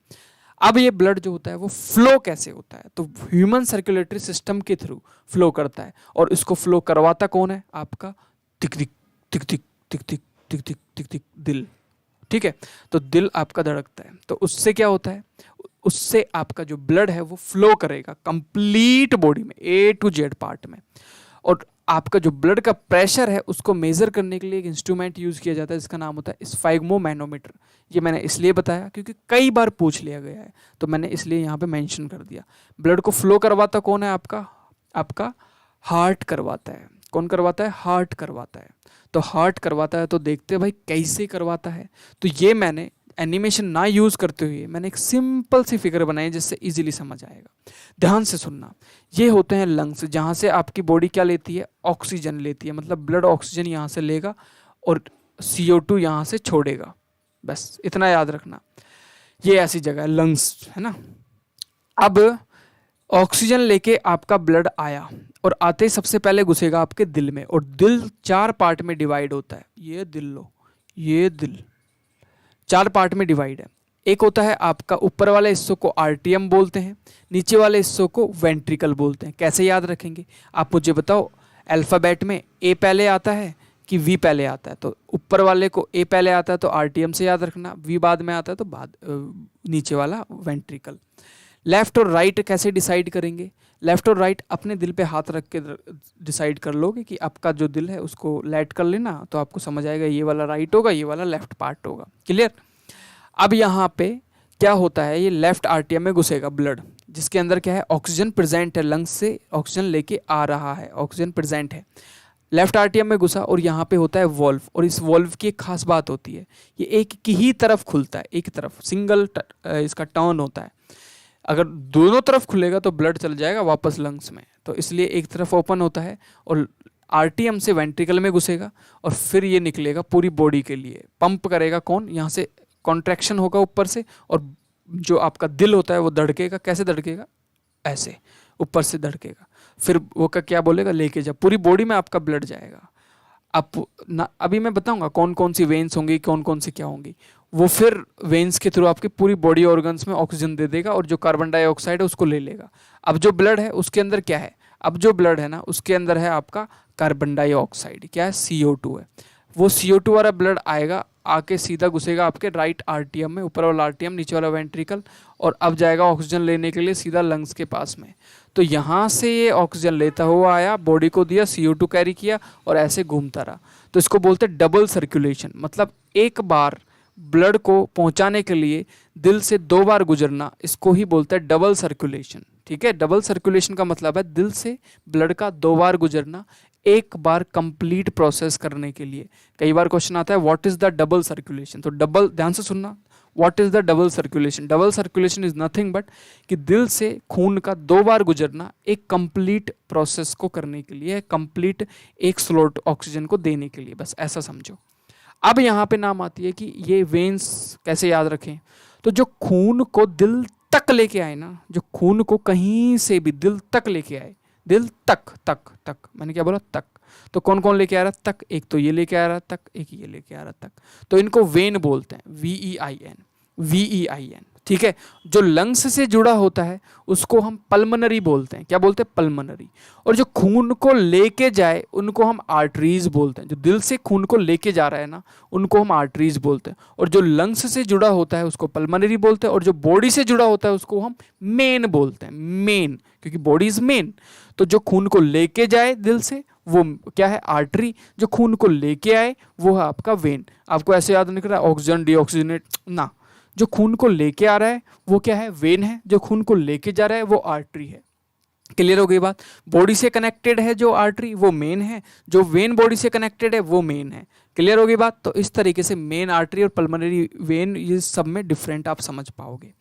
अब ये ब्लड जो होता है वो फ्लो कैसे होता है, तो ह्यूमन सर्कुलेटरी सिस्टम के थ्रू फ्लो करता है। और इसको फ्लो करवाता कौन है, आपका टिक टिक टिक टिक टिक टिक टिक टिक टिक टिक दिल, ठीक है। तो दिल आपका धड़कता है, तो उससे क्या होता है, उससे आपका जो ब्लड है वो फ्लो करेगा कंप्लीट बॉडी में, ए टू जेड पार्ट में। और आपका जो ब्लड का प्रेशर है उसको मेजर करने के लिए एक इंस्ट्रूमेंट यूज किया जाता है, जिसका नाम होता है स्फाइग्मोमैनोमीटर। ये मैंने इसलिए बताया क्योंकि कई बार पूछ लिया गया है, तो मैंने इसलिए यहाँ पे मेंशन कर दिया। ब्लड को फ्लो करवाता कौन है, आपका हार्ट करवाता है। कौन करवाता है, हार्ट करवाता है। तो हार्ट करवाता है, तो देखते हैं भाई कैसे करवाता है। तो ये मैंने एनिमेशन ना यूज करते हुए मैंने एक सिंपल सी फिगर बनाई जिससे इजीली समझ आएगा। ध्यान से सुनना। ये होते हैं लंग्स, जहाँ से आपकी बॉडी क्या लेती है, ऑक्सीजन लेती है। मतलब ब्लड ऑक्सीजन यहाँ से लेगा और CO2 यहाँ से छोड़ेगा। बस इतना याद रखना। ये ऐसी जगह है लंग्स, है ना। अब ऑक्सीजन लेके आपका ब्लड आया और आते ही सबसे पहले घुसेगा आपके दिल में। और दिल 4 पार्ट में डिवाइड होता है। ये दिल लो, ये दिल 4 पार्ट में डिवाइड है। एक होता है आपका ऊपर वाले हिस्सों को आर्टियम बोलते हैं, नीचे वाले हिस्सों को वेंट्रिकल बोलते हैं। कैसे याद रखेंगे आप मुझे बताओ। अल्फ़ाबेट में ए पहले आता है कि वी पहले आता है, तो ऊपर वाले को ए पहले आता है तो आर्टियम से याद रखना, वी बाद में आता है तो बाद नीचे वाला वेंट्रिकल। लेफ्ट और राइट कैसे डिसाइड करेंगे, लेफ्ट और राइट अपने दिल पे हाथ रख के डिसाइड कर लोगे कि आपका जो दिल है उसको लेट कर लेना, तो आपको समझ आएगा ये वाला राइट होगा, ये वाला लेफ्ट पार्ट होगा। क्लियर। अब यहाँ पे क्या होता है, ये लेफ्ट आर्टियम में घुसेगा ब्लड, जिसके अंदर क्या है, ऑक्सीजन प्रेजेंट है, लंग्स से ऑक्सीजन लेके आ रहा है, ऑक्सीजन प्रेजेंट है। लेफ्ट आर्टियम में घुसा और यहाँ पे होता है वॉल्व। और इस वॉल्व की एक खास बात होती है, ये एक की ही तरफ खुलता है, एक तरफ सिंगल इसका टर्न होता है। अगर दोनों तरफ खुलेगा तो ब्लड चल जाएगा वापस लंग्स में, तो इसलिए एक तरफ ओपन होता है और आर्टियम से वेंट्रिकल में घुसेगा और फिर ये निकलेगा पूरी बॉडी के लिए। पंप करेगा कौन, यहाँ से कॉन्ट्रैक्शन होगा ऊपर से, और जो आपका दिल होता है वो धड़केगा। कैसे धड़केगा, ऐसे ऊपर से धड़केगा। फिर वो का क्या बोलेगा, लेके जा, पूरी बॉडी में आपका ब्लड जाएगा। आप ना अभी मैं बताऊंगा कौन कौन सी वेन्स होंगी, कौन कौन सी क्या होंगी। वो फिर वेन्स के थ्रू आपकी पूरी बॉडी ऑर्गन्स में ऑक्सीजन दे देगा और जो कार्बन डाइऑक्साइड है उसको ले लेगा। अब जो ब्लड है उसके अंदर क्या है, अब जो ब्लड है ना उसके अंदर है आपका कार्बन डाइऑक्साइड, क्या है, CO2 है। वो CO2 वाला ब्लड आएगा, आके सीधा घुसेगा आपके राइट आर्टियम में, ऊपर वाला आर्टियम नीचे वाला वेंट्रिकल, और अब जाएगा ऑक्सीजन लेने के लिए सीधा लंग्स के पास में। तो यहाँ से ये ऑक्सीजन लेता हुआ आया, बॉडी को दिया, CO2 कैरी किया और ऐसे घूमता रहा। तो इसको बोलते हैं डबल सर्कुलेशन, मतलब एक बार ब्लड को पहुंचाने के लिए दिल से 2 बार गुजरना, इसको ही बोलते हैं डबल सर्कुलेशन। ठीक है, डबल सर्कुलेशन का मतलब है दिल से ब्लड का 2 बार गुजरना एक बार कंप्लीट प्रोसेस करने के लिए। कई बार क्वेश्चन आता है what is the double circulation, तो डबल, ध्यान से सुनना, what is the double circulation. Double circulation is nothing but कि दिल से खून का 2 बार गुजरना एक कंप्लीट प्रोसेस को करने के लिए, कंप्लीट एक स्लॉट ऑक्सीजन को देने के लिए, बस ऐसा समझो। अब यहाँ पे नाम आती है कि ये वेन्स कैसे याद रखें, तो जो खून को दिल तक लेके आए ना, जो खून को कहीं से भी दिल तक लेके आए, दिल तक तक तक, मैंने क्या बोला, तक, तो कौन कौन लेके आ रहा तक, एक तो ये लेके आ रहा तक, एक ये लेके आ रहा तक, तो इनको वेन बोलते हैं, VEIN, VEIN। ठीक है, जो लंग्स से जुड़ा होता है उसको हम पल्मनरी बोलते हैं, क्या बोलते हैं, पल्मनरी। और जो खून को लेके जाए उनको हम आर्टरीज बोलते हैं, जो दिल से खून को लेके जा रहा है ना उनको हम आर्टरीज बोलते हैं। और जो लंग्स से जुड़ा होता है उसको पल्मनरी बोलते हैं, और जो बॉडी से जुड़ा होता है उसको हम मेन बोलते हैं, मेन, क्योंकि बॉडी इज मेन। तो जो खून को लेके जाए दिल से वो क्या है, आर्टरी, जो खून को लेके आए वो है आपका वेन। आपको ऐसे याद नहीं कर रहा ऑक्सीजन डीऑक्सीजनेट ना, जो खून को लेके आ रहा है वो क्या है, वेन है, जो खून को लेके जा रहा है वो आर्टरी है। क्लियर हो गई बात, बॉडी से कनेक्टेड है जो आर्टरी वो मेन है, जो वेन बॉडी से कनेक्टेड है वो मेन है। क्लियर हो गई बात, तो इस तरीके से मेन आर्टरी और पल्मोनरी वेन ये सब में डिफरेंट आप समझ पाओगे।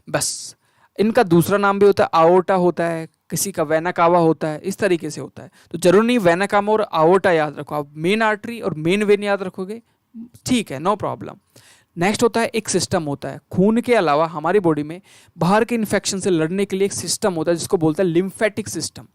बस इनका दूसरा नाम भी होता है, आओर्टा होता है, किसी का वेना कावा होता है, इस तरीके से होता है। तो जरूर नहीं वेना कावा और आओर्टा याद रखो, आप मेन आर्टरी और मेन वेन याद रखोगे, ठीक है, नो प्रॉब्लम। नेक्स्ट होता है एक सिस्टम होता है, खून के अलावा हमारी बॉडी में बाहर के इन्फेक्शन से लड़ने के लिए एक सिस्टम होता है जिसको बोलते हैं लिम्फेटिक सिस्टम।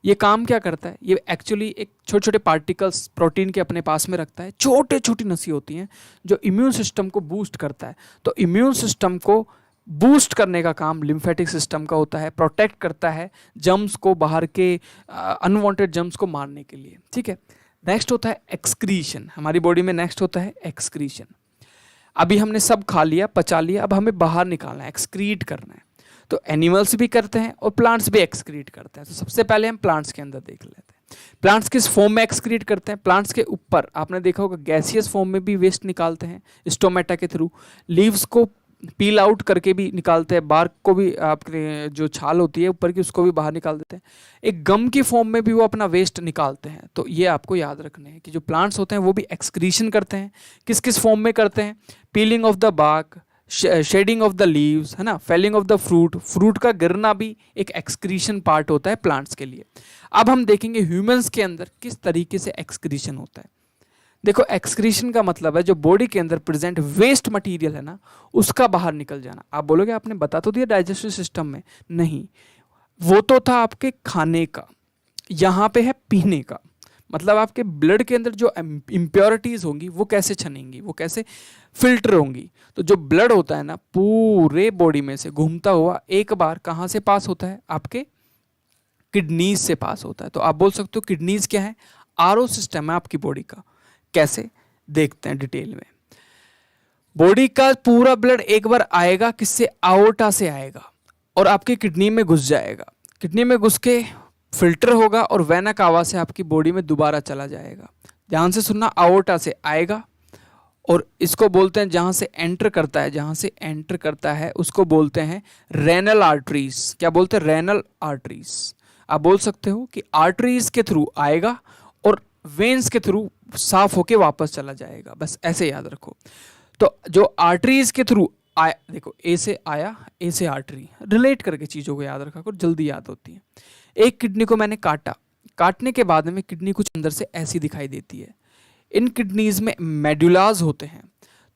ये काम क्या करता है, ये एक्चुअली एक छोटे छोटे पार्टिकल्स प्रोटीन के अपने पास में रखता है, छोटे छोटी नसी होती हैं जो इम्यून सिस्टम को बूस्ट करता है। तो इम्यून सिस्टम को बूस्ट करने का काम लिम्फेटिक सिस्टम का होता है, प्रोटेक्ट करता है जर्म्स को, बाहर के अनवांटेड जर्म्स को मारने के लिए। ठीक है, नेक्स्ट होता है एक्सक्रीशन, हमारी बॉडी में नेक्स्ट होता है एक्सक्रीशन। अभी हमने सब खा लिया, पचा लिया, अब हमें बाहर निकालना है, एक्सक्रीट करना है। तो एनिमल्स भी करते हैं और प्लांट्स भी एक्सक्रीट करते हैं। तो सबसे पहले हम प्लांट्स के अंदर देख लेते हैं, प्लांट्स किस फॉर्म में एक्सक्रीट करते हैं। प्लांट्स के ऊपर आपने देखा होगा गैसियस फॉर्म में भी वेस्ट निकालते हैं स्टोमेटा के थ्रू, लीव्स को पील आउट करके भी निकालते हैं, बार्क को भी, आपके जो छाल होती है ऊपर की उसको भी बाहर निकाल देते हैं, एक गम की फॉर्म में भी वो अपना वेस्ट निकालते हैं। तो ये आपको याद रखने हैं कि जो प्लांट्स होते हैं वो भी एक्सक्रीशन करते हैं। किस किस फॉर्म में करते हैं, peeling off the bark, shedding off the leaves, है ना, falling off the fruit, fruit का गिरना भी एक एक्सक्रीशन पार्ट होता है प्लांट्स के लिए। अब हम देखेंगे ह्यूमंस के अंदर किस तरीके से एक्सक्रीशन होता है। देखो, एक्सक्रीशन का मतलब है जो बॉडी के अंदर प्रेजेंट वेस्ट मटेरियल है ना उसका बाहर निकल जाना। आप बोलोगे आपने बता तो दिया डाइजेस्टिव सिस्टम में, नहीं, वो तो था आपके खाने का, यहाँ पे है पीने का। मतलब आपके ब्लड के अंदर जो इम्प्योरिटीज होंगी वो कैसे छनेंगी, वो कैसे फिल्टर होंगी। तो जो ब्लड होता है ना पूरे बॉडी में से घूमता हुआ एक बार कहाँ से पास होता है, आपके किडनीज से पास होता है। तो आप बोल सकते हो किडनीज क्या है, आरओ सिस्टम है आपकी बॉडी का। कैसे, देखते हैं डिटेल में। बॉडी का पूरा ब्लड एक बार आएगा, किससे, आओर्टा से आएगा और आपकी किडनी में घुस जाएगा, किडनी में घुस के फिल्टर होगा और वेना कावा से आपकी बॉडी में दोबारा चला जाएगा। ध्यान से सुनना, आओर्टा से आएगा और इसको बोलते हैं, जहां से एंटर करता है, जहां से एंटर करता है उसको बोलते हैं रेनल आर्टरीज। क्या बोलते हैं, रेनल आर्टरीज। आप बोल सकते हो कि आर्टरीज के थ्रू आएगा और वेन्स के थ्रू साफ होके वापस चला जाएगा, बस ऐसे याद रखो। तो जो आर्टरीज के थ्रू आया, देखो ए से आया, ए से आर्टरी, रिलेट करके चीज़ों को याद रखा करो, जल्दी याद होती है। एक किडनी को मैंने काटा, काटने के बाद में किडनी कुछ अंदर से ऐसी दिखाई देती है। इन किडनीज में मेडुलाज होते हैं।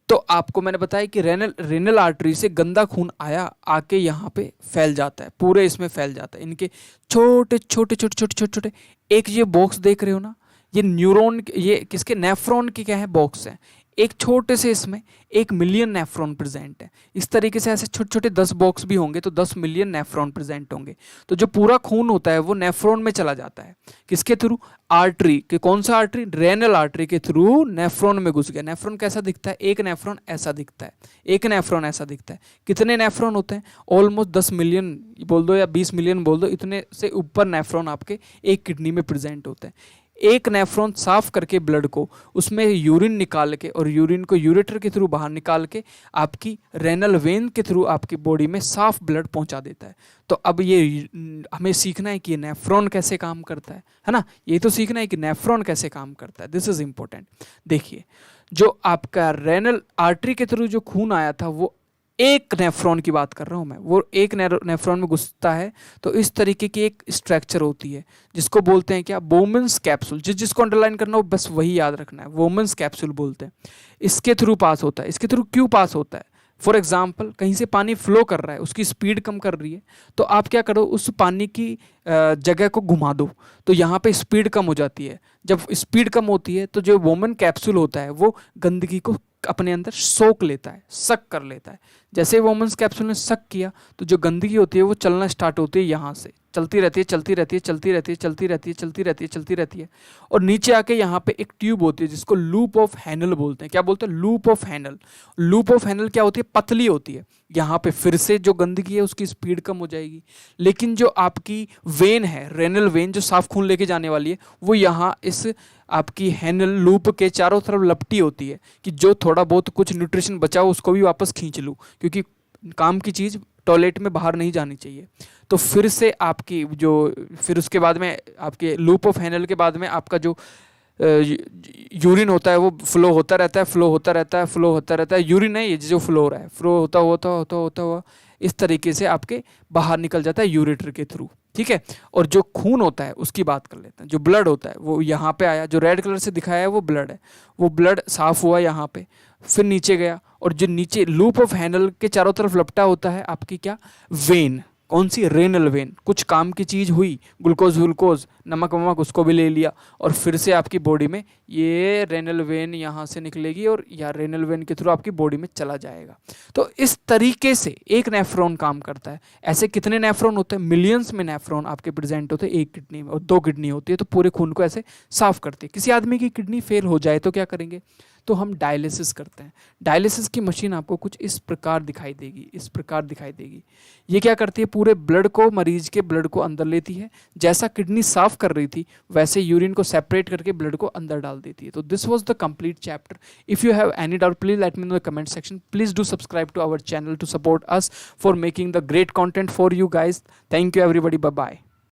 तो आपको मैंने बताया कि रेनल आर्टरी से गंदा खून आया, आके यहाँ पे फैल जाता है, पूरे इसमें फैल जाता है। इनके छोटे छोटे छोटे छोटे छोटे छोटे एक ये बॉक्स देख रहे हो ना, ये न्यूरॉन, ये किसके, नेफ्रॉन के क्या है, बॉक्स है। एक छोटे से इसमें 1 मिलियन नेफ्रॉन प्रेजेंट है। इस तरीके से ऐसे छोटे छोटे 10 बॉक्स भी होंगे तो 10 मिलियन नेफ्रॉन प्रेजेंट होंगे। तो जो पूरा खून होता है वो नेफ्रॉन में चला जाता है, किसके थ्रू? आर्टरी के। कौन सा आर्टरी? रेनल आर्टरी के थ्रू नेफ्रॉन में घुस गया। नेफ्रॉन कैसा दिखता है? एक नेफ्रॉन ऐसा दिखता है, एक नेफ्रॉन ऐसा दिखता है। कितने नेफ्रॉन होते हैं? ऑलमोस्ट 10 मिलियन बोल दो या 20 मिलियन बोल दो, इतने से ऊपर नेफ्रॉन आपके एक किडनी में प्रेजेंट होते हैं। एक नेफ्रॉन साफ करके ब्लड को, उसमें यूरिन निकाल के और यूरिन को यूरेटर के थ्रू बाहर निकाल के आपकी रेनल वेन के थ्रू आपकी बॉडी में साफ ब्लड पहुंचा देता है। तो अब ये हमें सीखना है कि ये नेफ्रॉन कैसे काम करता है ना? ये तो सीखना है कि नेफ्रॉन कैसे काम करता है। This is important. देखिए, जो आपका रेनल आर्टरी के थ्रू जो खून आया था वो एक नेफ्रॉन की बात कर रहा हूं मैं, वो एक नेफ्रॉन में घुसता है। तो इस तरीके की एक स्ट्रक्चर होती है जिसको बोलते हैं क्या? Women's capsule. जिसको अंडरलाइन करना हो बस वही याद रखना है, वोमेन्स कैप्सूल बोलते हैं। इसके थ्रू पास होता है। इसके थ्रू क्यों पास होता है? फॉर एग्जाम्पल, कहीं से पानी फ्लो कर रहा है, उसकी स्पीड कम कर रही है, तो आप क्या करो, उस पानी की जगह को घुमा दो, तो यहाँ पे स्पीड कम हो जाती है। जब स्पीड कम होती है तो जो वोमेन कैप्सूल होता है वो गंदगी को अपने अंदर सोख लेता है, सक कर लेता है। जैसे वोमेन्स कैप्सूल ने सक किया तो जो गंदगी होती है वो चलना स्टार्ट होती है, यहाँ से चलती रहती है, चलती रहती है, चलती रहती है, चलती रहती है, चलती रहती है, चलती रहती है, और नीचे आके यहाँ पे एक ट्यूब होती है जिसको लूप ऑफ हैनल बोलते हैं। क्या बोलते हैं? Loop of Henle. Loop of Henle क्या होती है? पतली होती है। यहाँ पे फिर से जो गंदगी है उसकी स्पीड कम हो जाएगी, लेकिन जो आपकी वेन है, रेनल वेन, जो साफ खून लेके जाने वाली है, वो यहाँ इस आपकी हैनल लूप के चारों तरफ लपटी होती है कि जो थोड़ा बहुत कुछ न्यूट्रिशन बचा हो उसको भी वापस खींच लूँ, क्योंकि काम की चीज़ टॉयलेट में बाहर नहीं जानी चाहिए। तो फिर से आपकी जो, फिर उसके बाद में आपके लूप ऑफ हैनल के बाद में आपका जो यूरिन होता है वो फ्लो होता रहता है, फ्लो होता रहता है, फ्लो होता रहता है। यूरिन है ये जो फ्लो हो रहा है, फ्लो होता होता होता होता हुआ इस तरीके से आपके बाहर निकल जाता है यूरेटर के थ्रू। ठीक है। और जो खून होता है उसकी बात कर लेते हैं। जो ब्लड होता है वो यहाँ पे आया, जो रेड कलर से दिखाया है वो ब्लड है। वो ब्लड साफ हुआ यहाँ पे, फिर नीचे गया, और जो नीचे लूप ऑफ हैंडल के चारों तरफ लपटा होता है आपकी क्या? वेन। कौन सी? Renal vein. कुछ काम की चीज़ हुई, ग्लूकोज व्लूकोज, नमक वमक, उसको भी ले लिया, और फिर से आपकी बॉडी में ये रेनल वेन यहाँ से निकलेगी और या रेनल वेन के थ्रू आपकी बॉडी में चला जाएगा। तो इस तरीके से एक नेफ्रॉन काम करता है। ऐसे कितने नेफ्रॉन होते हैं? मिलियंस में नेफ्रॉन आपके प्रेजेंट होते हैं एक किडनी में, और 2 किडनी होती है तो पूरे खून को ऐसे साफ करती है। किसी आदमी की किडनी फेल हो जाए तो क्या करेंगे? तो हम डायलिसिस करते हैं। डायलिसिस की मशीन आपको कुछ इस प्रकार दिखाई देगी, इस प्रकार दिखाई देगी। ये क्या करती है? पूरे ब्लड को, मरीज के ब्लड को अंदर लेती है। जैसा किडनी साफ कर रही थी वैसे यूरिन को सेपरेट करके ब्लड को अंदर डाल देती है। तो this was the complete chapter. If you have any doubt please let me know in the comment section. Please do subscribe to our channel to support us for making the great content for you guys. Thank you everybody, bye bye.